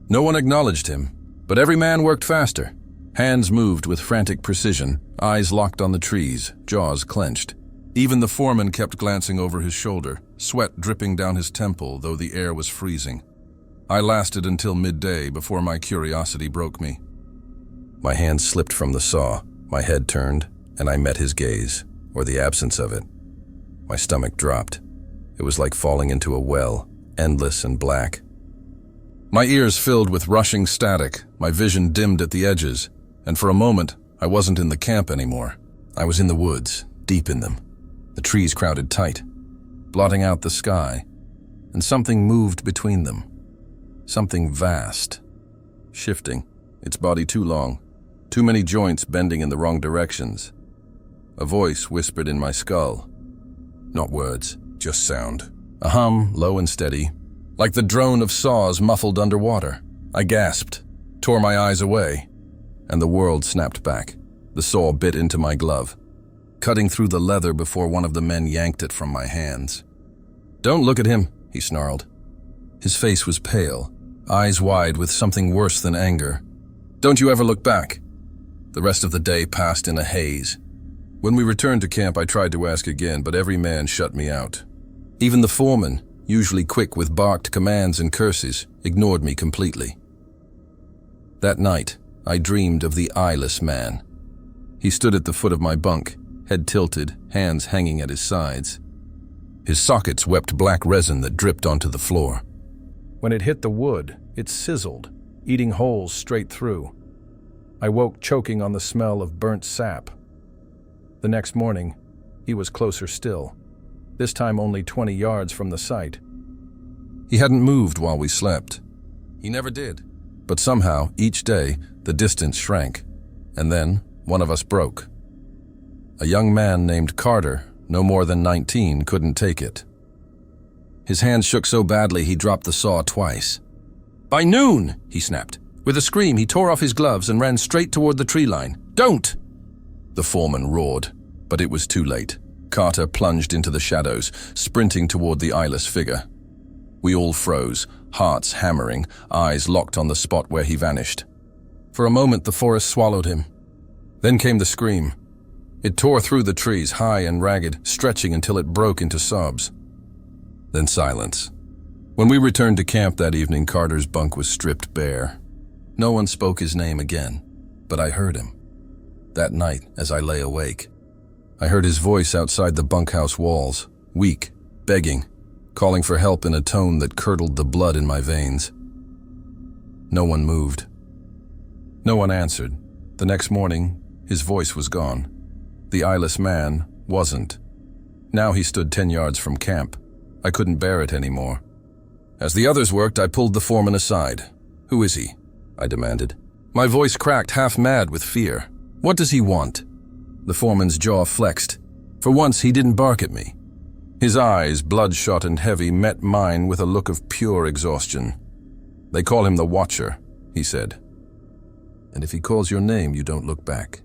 Speaker 1: No one acknowledged him, but every man worked faster. Hands moved with frantic precision, eyes locked on the trees, jaws clenched. Even the foreman kept glancing over his shoulder, sweat dripping down his temple though the air was freezing. I lasted until midday before my curiosity broke me. My hand slipped from the saw, my head turned, and I met his gaze, or the absence of it. My stomach dropped. It was like falling into a well, endless and black. My ears filled with rushing static, my vision dimmed at the edges, and for a moment, I wasn't in the camp anymore. I was in the woods, deep in them. The trees crowded tight, blotting out the sky, and something moved between them. Something vast, shifting, its body too long, too many joints bending in the wrong directions. A voice whispered in my skull. Not words, just sound. A hum, low and steady, like the drone of saws muffled underwater. I gasped, tore my eyes away, and the world snapped back. The saw bit into my glove, cutting through the leather before one of the men yanked it from my hands. "Don't look at him," he snarled. His face was pale, eyes wide with something worse than anger. "Don't you ever look back." The rest of the day passed in a haze. When we returned to camp, I tried to ask again, but every man shut me out. Even the foreman, usually quick with barked commands and curses, ignored me completely. That night, I dreamed of the eyeless man. He stood at the foot of my bunk, head tilted, hands hanging at his sides. His sockets wept black resin that dripped onto the floor. When it hit the wood, it sizzled, eating holes straight through. I woke choking on the smell of burnt sap. The next morning, he was closer still, this time only 20 yards from the site. He hadn't moved while we slept. He never did. But somehow, each day, the distance shrank, and then one of us broke. A young man named Carter, no more than 19, couldn't take it. His hands shook so badly he dropped the saw twice. "By noon!" he snapped. With a scream, he tore off his gloves and ran straight toward the tree line. "Don't!" The foreman roared, but it was too late. Carter plunged into the shadows, sprinting toward the eyeless figure. We all froze, hearts hammering, eyes locked on the spot where he vanished. For a moment, the forest swallowed him. Then came the scream. It tore through the trees, high and ragged, stretching until it broke into sobs. Then silence. When we returned to camp that evening, Carter's bunk was stripped bare. No one spoke his name again, but I heard him. That night, as I lay awake, I heard his voice outside the bunkhouse walls, weak, begging, calling for help in a tone that curdled the blood in my veins. No one moved. No one answered. The next morning, his voice was gone. The eyeless man wasn't. Now he stood 10 yards from camp. I couldn't bear it anymore. As the others worked, I pulled the foreman aside. "Who is he?" I demanded. My voice cracked, half mad with fear. "What does he want?" The foreman's jaw flexed. For once, he didn't bark at me. His eyes, bloodshot and heavy, met mine with a look of pure exhaustion. "They call him the Watcher," he said. "And if he calls your name, you don't look back."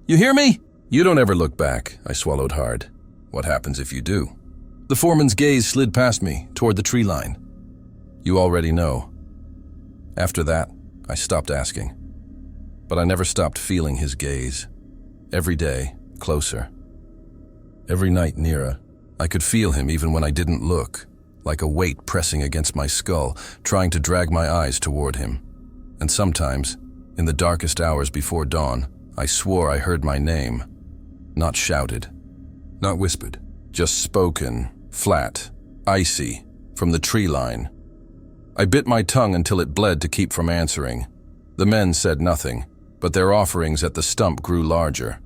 Speaker 1: "You hear me?" "You don't ever look back," I swallowed hard. "What happens if you do?" The foreman's gaze slid past me, toward the tree line. "You already know." After that, I stopped asking. But I never stopped feeling his gaze. Every day, closer. Every night, nearer. I could feel him even when I didn't look, like a weight pressing against my skull, trying to drag my eyes toward him. And sometimes, in the darkest hours before dawn, I swore I heard my name. Not shouted, not whispered, just spoken, flat, icy, from the tree line. I bit my tongue until it bled to keep from answering. The men said nothing, but their offerings at the stump grew larger.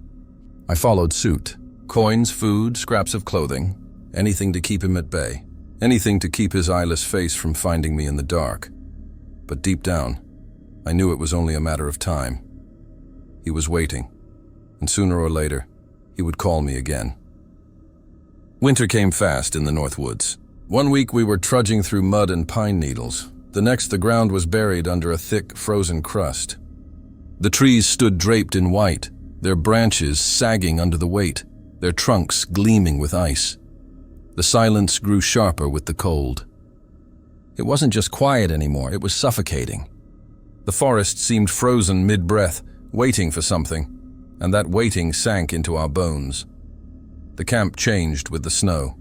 Speaker 1: I followed suit. Coins, food, scraps of clothing, anything to keep him at bay, anything to keep his eyeless face from finding me in the dark. But deep down, I knew it was only a matter of time. He was waiting, and sooner or later, he would call me again. Winter came fast in the North Woods. One week we were trudging through mud and pine needles. The next, the ground was buried under a thick, frozen crust. The trees stood draped in white, their branches sagging under the weight, their trunks gleaming with ice. The silence grew sharper with the cold. It wasn't just quiet anymore, it was suffocating. The forest seemed frozen mid-breath, waiting for something, and that waiting sank into our bones. The camp changed with the snow.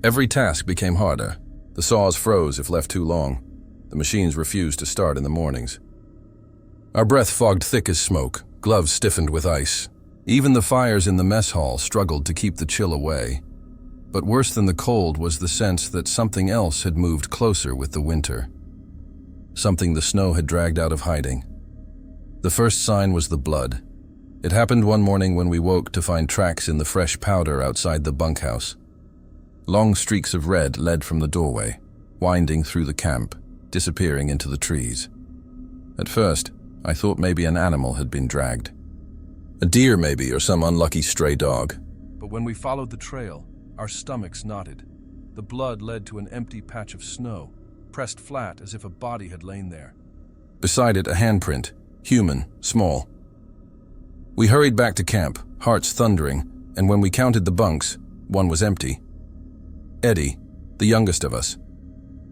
Speaker 1: Every task became harder. The saws froze if left too long. The machines refused to start in the mornings. Our breath fogged thick as smoke, gloves stiffened with ice. Even the fires in the mess hall struggled to keep the chill away. But worse than the cold was the sense that something else had moved closer with the winter. Something the snow had dragged out of hiding. The first sign was the blood. It happened one morning when we woke to find tracks in the fresh powder outside the bunkhouse. Long streaks of red led from the doorway, winding through the camp, disappearing into the trees. At first, I thought maybe an animal had been dragged. A deer maybe, or some unlucky stray dog. But when we followed the trail, our stomachs knotted. The blood led to an empty patch of snow, pressed flat as if a body had lain there. Beside it, a handprint, human, small. We hurried back to camp, hearts thundering, and when we counted the bunks, one was empty. Eddie, the youngest of us,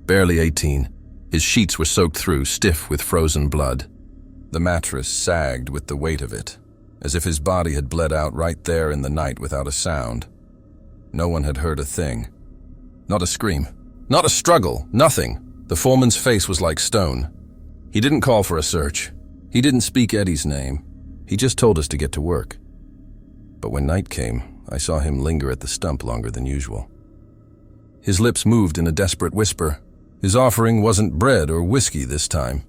Speaker 1: barely 18, his sheets were soaked through, stiff with frozen blood. The mattress sagged with the weight of it, as if his body had bled out right there in the night without a sound. No one had heard a thing. Not a scream. Not a struggle. Nothing. The foreman's face was like stone. He didn't call for a search. He didn't speak Eddie's name. He just told us to get to work. But when night came, I saw him linger at the stump longer than usual. His lips moved in a desperate whisper. His offering wasn't bread or whiskey this time.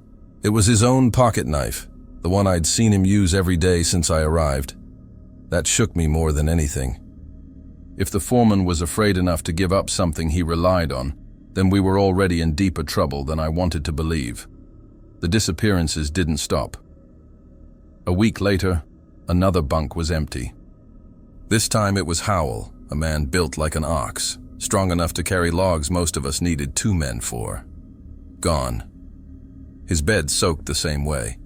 Speaker 1: It was his own pocket knife, the one I'd seen him use every day since I arrived. That shook me more than anything. If the foreman was afraid enough to give up something he relied on, then we were already in deeper trouble than I wanted to believe. The disappearances didn't stop. A week later, another bunk was empty. This time it was Howell, a man built like an ox, strong enough to carry logs most of us needed 2 men for. Gone. His bed soaked the same way.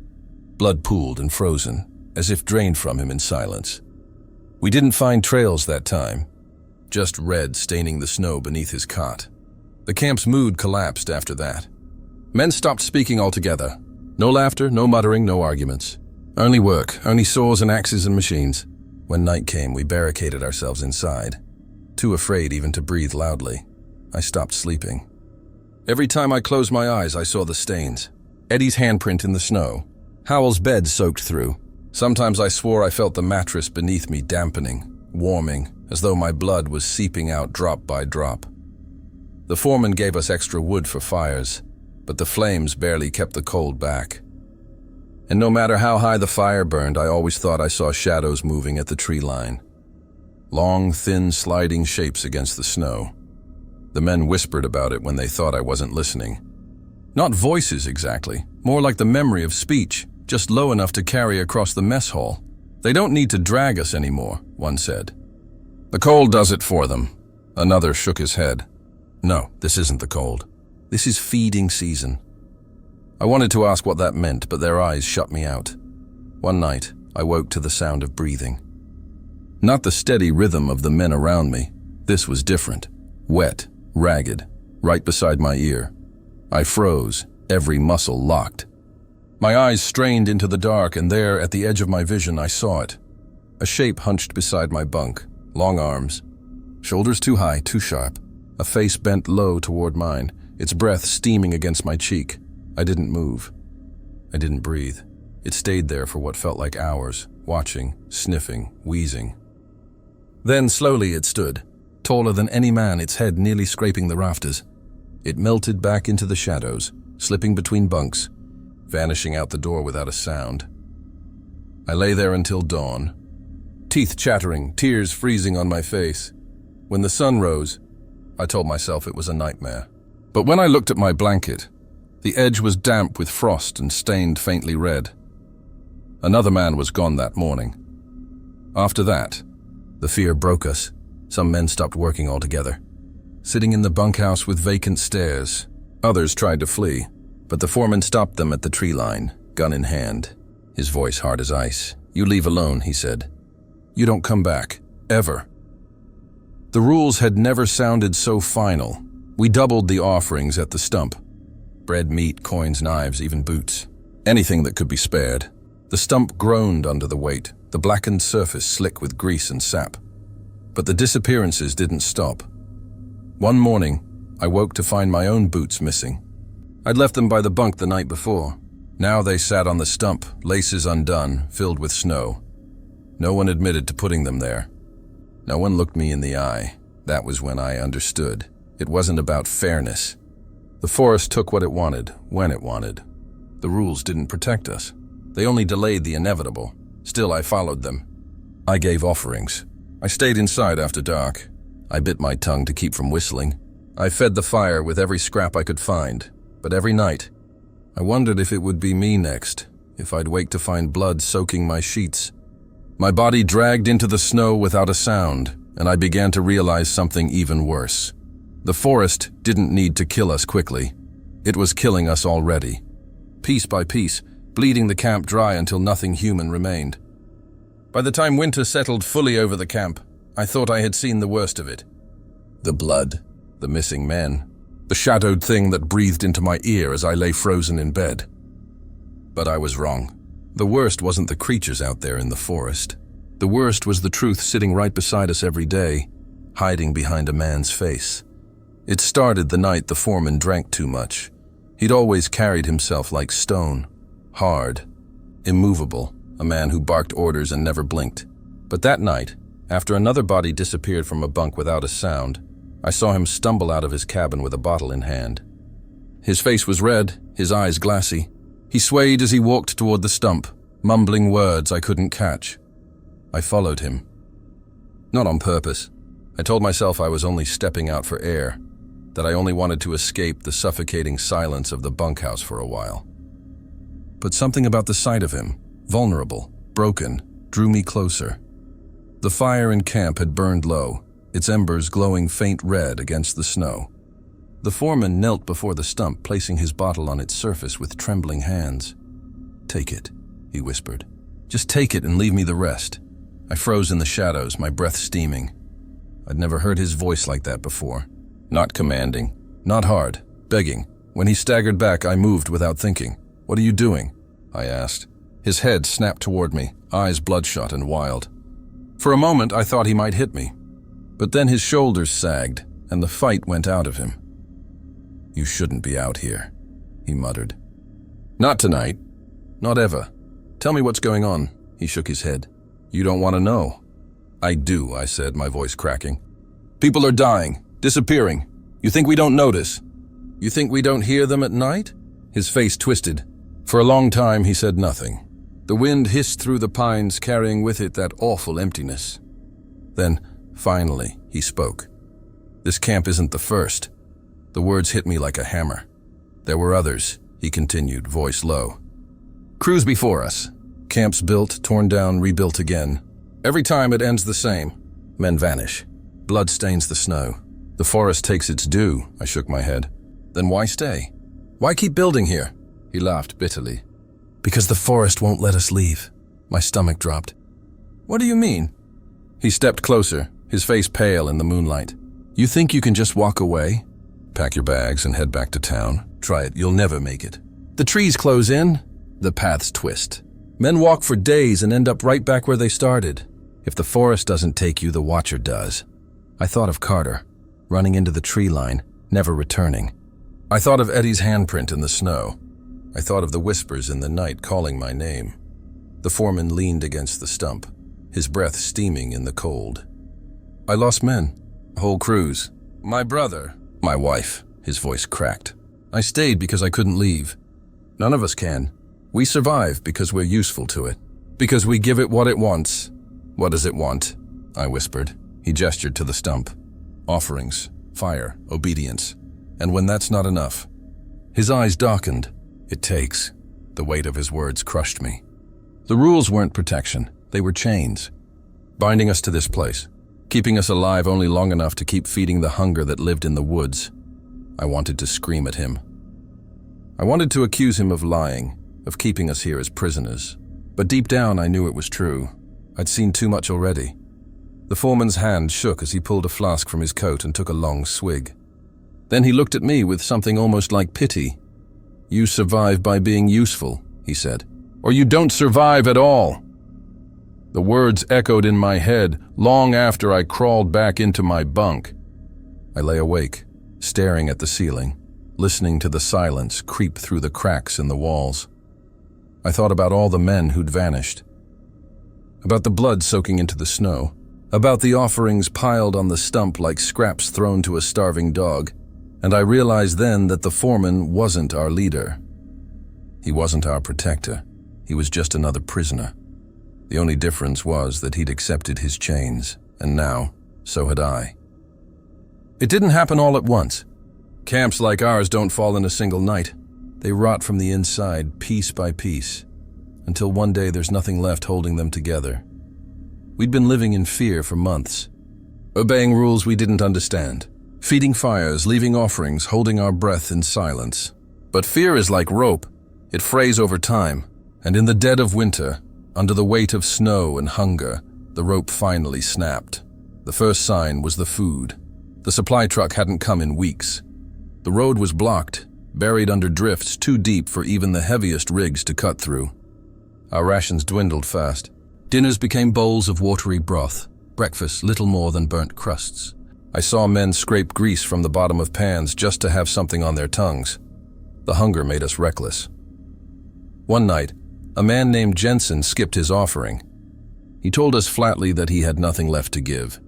Speaker 1: Blood pooled and frozen, as if drained from him in silence. We didn't find trails that time, just red staining the snow beneath his cot. The camp's mood collapsed after that. Men stopped speaking altogether. No laughter, no muttering, no arguments. Only work, only saws and axes and machines. When night came, we barricaded ourselves inside, too afraid even to breathe loudly. I stopped sleeping. Every time I closed my eyes, I saw the stains. Eddie's handprint in the snow. Howell's bed soaked through. Sometimes I swore I felt the mattress beneath me dampening, warming, as though my blood was seeping out drop by drop. The foreman gave us extra wood for fires, but the flames barely kept the cold back. And no matter how high the fire burned, I always thought I saw shadows moving at the tree line. Long, thin, sliding shapes against the snow. The men whispered about it when they thought I wasn't listening. Not voices exactly, more like the memory of speech, just low enough to carry across the mess hall. They don't need to drag us anymore, one said. The cold does it for them. Another shook his head. No, this isn't the cold. This is feeding season. I wanted to ask what that meant, but their eyes shut me out. One night, I woke to the sound of breathing. Not the steady rhythm of the men around me. This was different. Wet, ragged, right beside my ear. I froze, every muscle locked. My eyes strained into the dark, and there, at the edge of my vision, I saw it. A shape hunched beside my bunk, long arms, shoulders too high, too sharp, a face bent low toward mine, its breath steaming against my cheek. I didn't move. I didn't breathe. It stayed there for what felt like hours, watching, sniffing, wheezing. Then slowly it stood, taller than any man, its head nearly scraping the rafters. It melted back into the shadows, slipping between bunks, vanishing out the door without a sound. I lay there until dawn, teeth chattering, tears freezing on my face. When the sun rose, I told myself it was a nightmare. But when I looked at my blanket, the edge was damp with frost and stained faintly red. Another man was gone that morning. After that, the fear broke us. Some men stopped working altogether. Sitting in the bunkhouse with vacant stares, others tried to flee, but the foreman stopped them at the tree line, gun in hand. His voice hard as ice. "You leave alone," he said. "You don't come back. Ever." The rules had never sounded so final. We doubled the offerings at the stump. Bread, meat, coins, knives, even boots. Anything that could be spared. The stump groaned under the weight, the blackened surface slick with grease and sap. But the disappearances didn't stop. One morning, I woke to find my own boots missing. I'd left them by the bunk the night before. Now they sat on the stump, laces undone, filled with snow. No one admitted to putting them there. No one looked me in the eye. That was when I understood. It wasn't about fairness. The forest took what it wanted, when it wanted. The rules didn't protect us. They only delayed the inevitable. Still, I followed them. I gave offerings. I stayed inside after dark. I bit my tongue to keep from whistling. I fed the fire with every scrap I could find. But every night, I wondered if it would be me next, if I'd wake to find blood soaking my sheets. My body dragged into the snow without a sound, and I began to realize something even worse. The forest didn't need to kill us quickly. It was killing us already. Piece by piece, bleeding the camp dry until nothing human remained. By the time winter settled fully over the camp, I thought I had seen the worst of it. The blood, the missing men, the shadowed thing that breathed into my ear as I lay frozen in bed. But I was wrong. The worst wasn't the creatures out there in the forest. The worst was the truth sitting right beside us every day, hiding behind a man's face. It started the night the foreman drank too much. He'd always carried himself like stone, hard, immovable, a man who barked orders and never blinked. But that night, after another body disappeared from a bunk without a sound, I saw him stumble out of his cabin with a bottle in hand. His face was red, his eyes glassy. He swayed as he walked toward the stump, mumbling words I couldn't catch. I followed him. Not on purpose. I told myself I was only stepping out for air, that I only wanted to escape the suffocating silence of the bunkhouse for a while. But something about the sight of him, vulnerable, broken, drew me closer. The fire in camp had burned low, its embers glowing faint red against the snow. The foreman knelt before the stump, placing his bottle on its surface with trembling hands. "Take it," he whispered. "Just take it and leave me the rest." I froze in the shadows, my breath steaming. I'd never heard his voice like that before. Not commanding, not hard, begging. When he staggered back, I moved without thinking. "What are you doing?" I asked. His head snapped toward me, eyes bloodshot and wild. For a moment, I thought he might hit me. But then his shoulders sagged, and the fight went out of him. "You shouldn't be out here," he muttered. "Not tonight. Not ever. Tell me what's going on." He shook his head. "You don't want to know." "I do," I said, my voice cracking. "People are dying, disappearing. You think we don't notice? You think we don't hear them at night?" His face twisted. For a long time, he said nothing. The wind hissed through the pines, carrying with it that awful emptiness. Then, finally, he spoke. "This camp isn't the first." The words hit me like a hammer. "There were others," he continued, voice low. "Crews before us. Camps built, torn down, rebuilt again. Every time it ends the same. Men vanish. Blood stains the snow. The forest takes its due, I shook my head. Then why stay? Why keep building here? He laughed bitterly. Because the forest won't let us leave. My stomach dropped. What do you mean? He stepped closer, his face pale in the moonlight. You think you can just walk away? Pack your bags and head back to town. Try it, you'll never make it. The trees close in, the paths twist. Men walk for days and end up right back where they started. If the forest doesn't take you, the Watcher does. I thought of Carter, running into the tree line, never returning. I thought of Eddie's handprint in the snow. I thought of the whispers in the night calling my name. The foreman leaned against the stump, his breath steaming in the cold. I lost men, whole crews. My brother, my wife, his voice cracked. I stayed because I couldn't leave. None of us can. We survive because we're useful to it. Because we give it what it wants. What does it want? I whispered. He gestured to the stump. Offerings, fire, obedience. And when that's not enough, his eyes darkened. It takes. The weight of his words crushed me. The rules weren't protection. They were chains, binding us to this place, keeping us alive only long enough to keep feeding the hunger that lived in the woods. I wanted to scream at him. I wanted to accuse him of lying, of keeping us here as prisoners. But deep down, I knew it was true. I'd seen too much already. The foreman's hand shook as he pulled a flask from his coat and took a long swig. Then he looked at me with something almost like pity. You survive by being useful, he said. Or you don't survive at all. The words echoed in my head long after I crawled back into my bunk. I lay awake, staring at the ceiling, listening to the silence creep through the cracks in the walls. I thought about all the men who'd vanished, about the blood soaking into the snow, about the offerings piled on the stump like scraps thrown to a starving dog, and I realized then that the foreman wasn't our leader. He wasn't our protector. He was just another prisoner. The only difference was that he'd accepted his chains, and now, so had I. It didn't happen all at once. Camps like ours don't fall in a single night. They rot from the inside, piece by piece, until one day there's nothing left holding them together. We'd been living in fear for months, obeying rules we didn't understand, feeding fires, leaving offerings, holding our breath in silence. But fear is like rope. It frays over time, and in the dead of winter, under the weight of snow and hunger, the rope finally snapped. The first sign was the food. The supply truck hadn't come in weeks. The road was blocked, buried under drifts too deep for even the heaviest rigs to cut through. Our rations dwindled fast. Dinners became bowls of watery broth, breakfast little more than burnt crusts. I saw men scrape grease from the bottom of pans just to have something on their tongues. The hunger made us reckless. One night, a man named Jensen skipped his offering. He told us flatly that he had nothing left to give.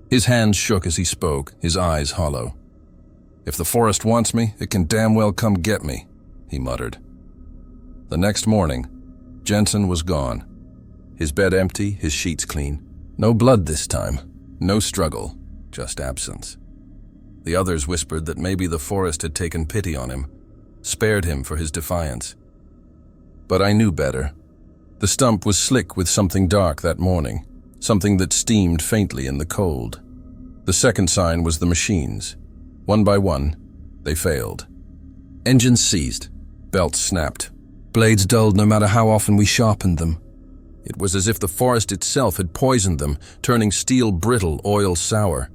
Speaker 1: His hands shook as he spoke, his eyes hollow. If the forest wants me, it can damn well come get me, he muttered. The next morning, Jensen was gone. His bed empty, his sheets clean. No blood this time, no struggle, just absence. The others whispered that maybe the forest had taken pity on him, spared him for his defiance. But I knew better. The stump was slick with something dark that morning, something that steamed faintly in the cold. The second sign was the machines. One by one, they failed. Engines seized, belts snapped, blades dulled no matter how often we sharpened them. It was as if the forest itself had poisoned them, turning steel brittle, oil sour.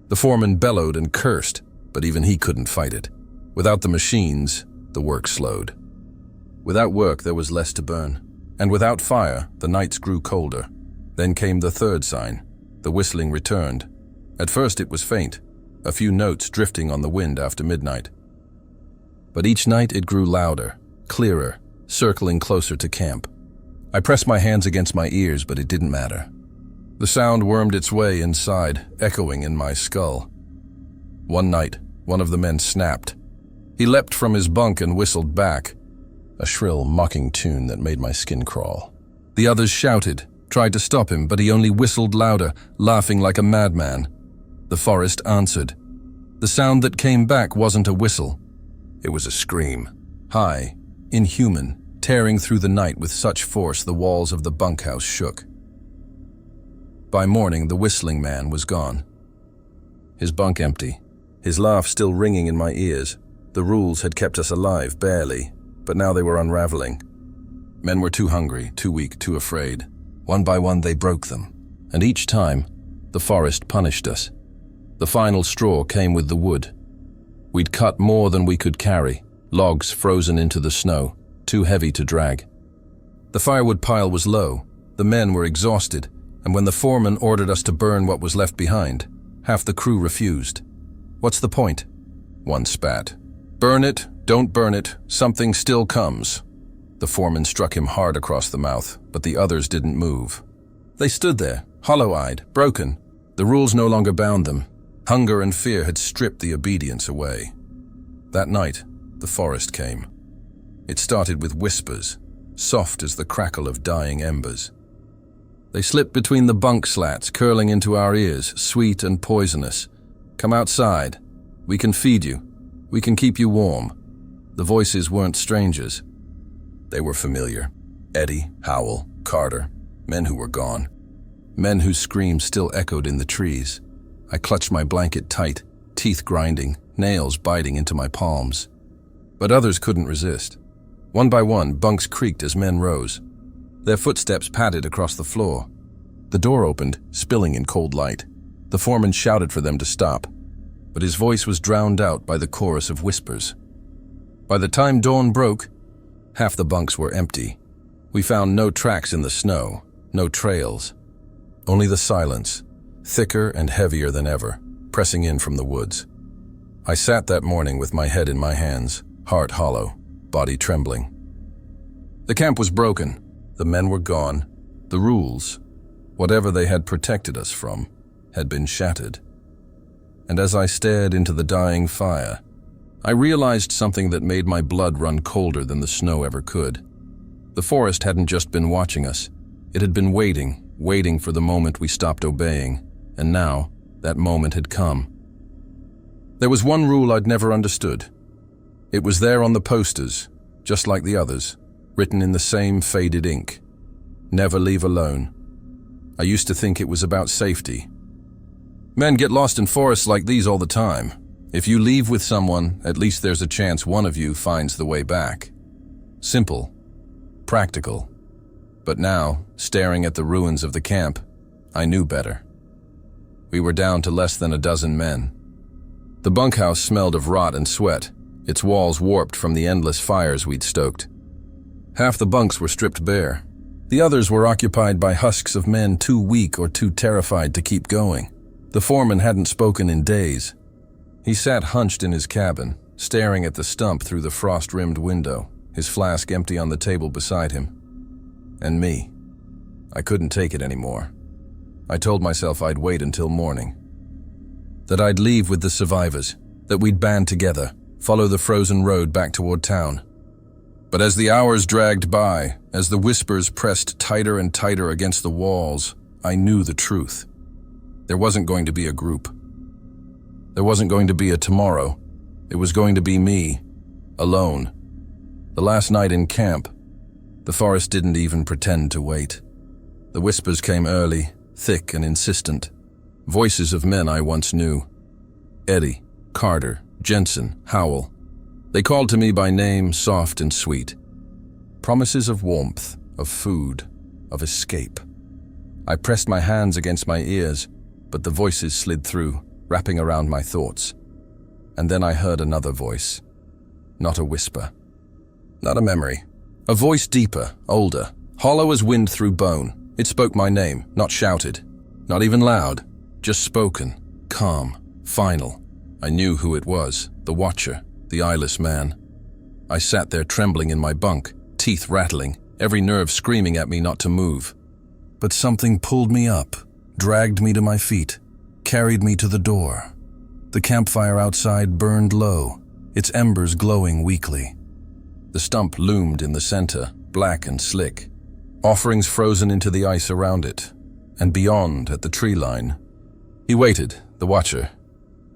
Speaker 1: The foreman bellowed and cursed, but even he couldn't fight it. Without the machines, the work slowed. Without work, there was less to burn. And without fire, the nights grew colder. Then came the third sign. The whistling returned. At first it was faint, a few notes drifting on the wind after midnight. But each night it grew louder, clearer, circling closer to camp. I pressed my hands against my ears, but it didn't matter. The sound wormed its way inside, echoing in my skull. One night, one of the men snapped. He leapt from his bunk and whistled back, a shrill, mocking tune that made my skin crawl. The others shouted, tried to stop him, but he only whistled louder, laughing like a madman. The forest answered. The sound that came back wasn't a whistle. It was a scream, high, inhuman, tearing through the night with such force the walls of the bunkhouse shook. By morning, the whistling man was gone. His bunk empty, his laugh still ringing in my ears. The rules had kept us alive, barely, but now they were unraveling. Men were too hungry, too weak, too afraid. One by one, they broke them. And each time, the forest punished us. The final straw came with the wood. We'd cut more than we could carry, logs frozen into the snow, too heavy to drag. The firewood pile was low, the men were exhausted, and when the foreman ordered us to burn what was left behind, half the crew refused. "What's the point?" One spat. "Burn it, don't burn it, something still comes." The foreman struck him hard across the mouth, but the others didn't move. They stood there, hollow-eyed, broken. The rules no longer bound them. Hunger and fear had stripped the obedience away. That night, the forest came. It started with whispers, soft as the crackle of dying embers. They slipped between the bunk slats, curling into our ears, sweet and poisonous. "Come outside. We can feed you. We can keep you warm." The voices weren't strangers. They were familiar. Eddie, Howell, Carter, men who were gone. Men whose screams still echoed in the trees. I clutched my blanket tight, teeth grinding, nails biting into my palms. But others couldn't resist. One by one, bunks creaked as men rose. Their footsteps padded across the floor. The door opened, spilling in cold light. The foreman shouted for them to stop, but his voice was drowned out by the chorus of whispers. By the time dawn broke, half the bunks were empty. We found no tracks in the snow, no trails. Only the silence, thicker and heavier than ever, pressing in from the woods. I sat that morning with my head in my hands, heart hollow, body trembling. The camp was broken. The men were gone. The rules, whatever they had protected us from, had been shattered. And as I stared into the dying fire, I realized something that made my blood run colder than the snow ever could. The forest hadn't just been watching us. It had been waiting for the moment we stopped obeying, and now that moment had come. There was one rule I'd never understood. It was there on the posters, just like the others, written in the same faded ink. Never leave alone. I used to think it was about safety. Men get lost in forests like these all the time. If you leave with someone, at least there's a chance one of you finds the way back. Simple. Practical. But now, staring at the ruins of the camp, I knew better. We were down to less than a dozen men. The bunkhouse smelled of rot and sweat, its walls warped from the endless fires we'd stoked. Half the bunks were stripped bare. The others were occupied by husks of men too weak or too terrified to keep going. The foreman hadn't spoken in days. He sat hunched in his cabin, staring at the stump through the frost-rimmed window, his flask empty on the table beside him. And me. I couldn't take it anymore. I told myself I'd wait until morning. That I'd leave with the survivors, that we'd band together, follow the frozen road back toward town. But as the hours dragged by, as the whispers pressed tighter and tighter against the walls, I knew the truth. There wasn't going to be a group. There wasn't going to be a tomorrow. It was going to be me, alone. The last night in camp, the forest didn't even pretend to wait. The whispers came early, thick and insistent. Voices of men I once knew. Eddie, Carter, Jensen, Howell. They called to me by name, soft and sweet. Promises of warmth, of food, of escape. I pressed my hands against my ears, but the voices slid through, wrapping around my thoughts. And then I heard another voice. Not a whisper. Not a memory. A voice deeper, older, hollow as wind through bone. It spoke my name, not shouted. Not even loud, just spoken, calm, final. I knew who it was, the Watcher, the eyeless man. I sat there trembling in my bunk, teeth rattling, every nerve screaming at me not to move. But something pulled me up, dragged me to my feet, carried me to the door. The campfire outside burned low, its embers glowing weakly. The stump loomed in the center, black and slick, offerings frozen into the ice around it, and beyond, at the tree line. He waited, the Watcher.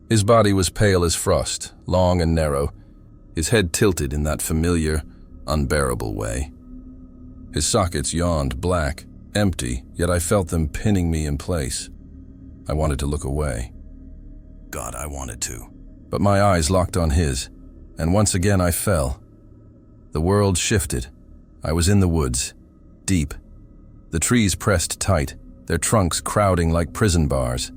Speaker 1: His body was pale as frost, long and narrow, his head tilted in that familiar, unbearable way. His sockets yawned black, empty, yet I felt them pinning me in place. I wanted to look away. God, I wanted to. But my eyes locked on his, and once again I fell. The world shifted. I was in the woods, deep. The trees pressed tight, their trunks crowding like prison bars.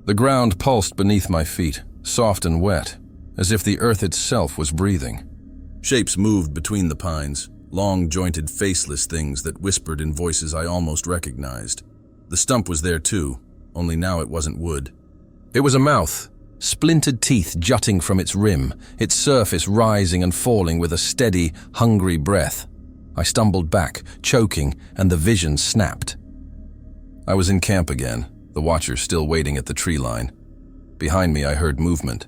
Speaker 1: The ground pulsed beneath my feet, soft and wet, as if the earth itself was breathing. Shapes moved between the pines, long, jointed, faceless things that whispered in voices I almost recognized. The stump was there too, only now it wasn't wood. It was a mouth, splintered teeth jutting from its rim, its surface rising and falling with a steady, hungry breath. I stumbled back, choking, and the vision snapped. I was in camp again, the watchers still waiting at the tree line. Behind me I heard movement.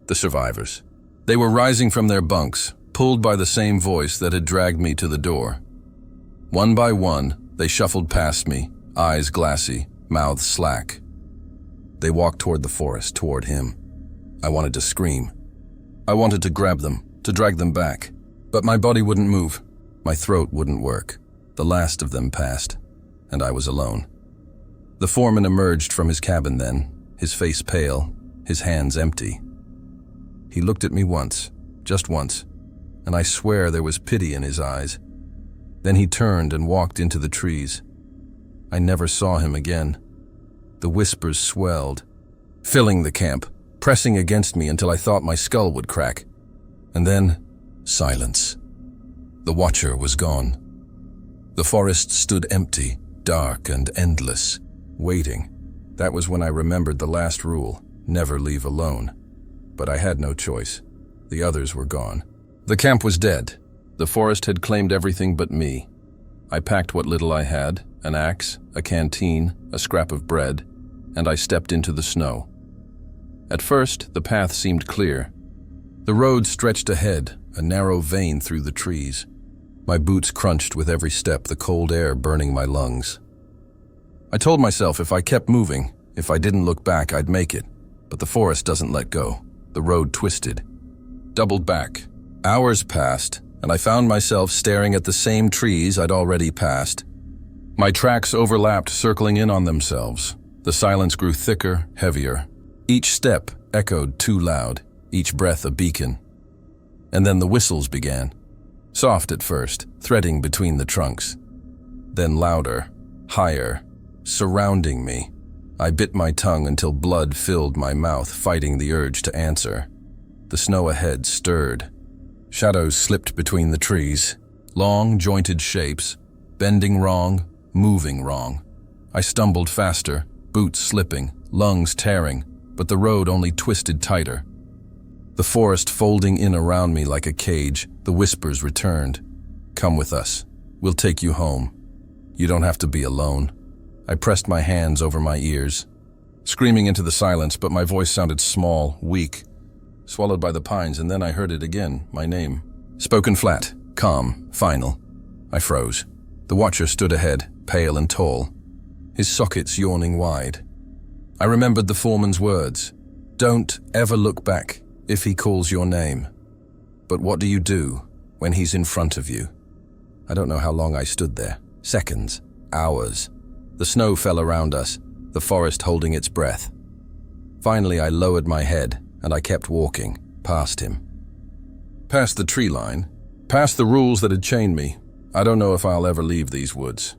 Speaker 1: The survivors. They were rising from their bunks, pulled by the same voice that had dragged me to the door. One by one, they shuffled past me, eyes glassy, mouths slack. They walked toward the forest, toward him. I wanted to scream. I wanted to grab them, to drag them back. But my body wouldn't move. My throat wouldn't work. The last of them passed, and I was alone. The foreman emerged from his cabin then, his face pale, his hands empty. He looked at me once, just once, and I swear there was pity in his eyes. Then he turned and walked into the trees. I never saw him again. The whispers swelled, filling the camp, pressing against me until I thought my skull would crack. And then, silence. The watcher was gone. The forest stood empty, dark and endless, waiting. That was when I remembered the last rule, never leave alone. But I had no choice. The others were gone. The camp was dead. The forest had claimed everything but me. I packed what little I had, an axe, a canteen, a scrap of bread, and I stepped into the snow. At first, the path seemed clear. The road stretched ahead, a narrow vein through the trees. My boots crunched with every step, the cold air burning my lungs. I told myself if I kept moving, if I didn't look back, I'd make it. But the forest doesn't let go. The road twisted. Doubled back. Hours passed, and I found myself staring at the same trees I'd already passed. My tracks overlapped, circling in on themselves. The silence grew thicker, heavier. Each step echoed too loud, each breath a beacon. And then the whistles began. Soft at first, threading between the trunks. Then louder, higher, surrounding me. I bit my tongue until blood filled my mouth, fighting the urge to answer. The snow ahead stirred. Shadows slipped between the trees. Long, jointed shapes, bending wrong, moving wrong. I stumbled faster, boots slipping, lungs tearing, but the road only twisted tighter. The forest folding in around me like a cage, the whispers returned. Come with us. We'll take you home. You don't have to be alone. I pressed my hands over my ears, screaming into the silence, but my voice sounded small, weak, swallowed by the pines, and then I heard it again, my name. Spoken flat, calm, final. I froze. The watcher stood ahead, pale and tall, his sockets yawning wide. I remembered the foreman's words. Don't ever look back if he calls your name. But what do you do when he's in front of you? I don't know how long I stood there. Seconds, hours. The snow fell around us, the forest holding its breath. Finally, I lowered my head, and I kept walking, past him. Past the tree line, past the rules that had chained me. I don't know if I'll ever leave these woods.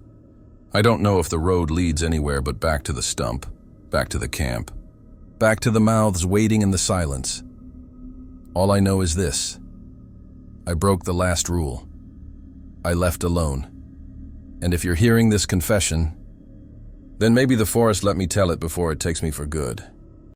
Speaker 1: I don't know if the road leads anywhere but back to the stump, back to the camp, back to the mouths waiting in the silence. All I know is this. I broke the last rule. I left alone. And if you're hearing this confession, then maybe the forest let me tell it before it takes me for good.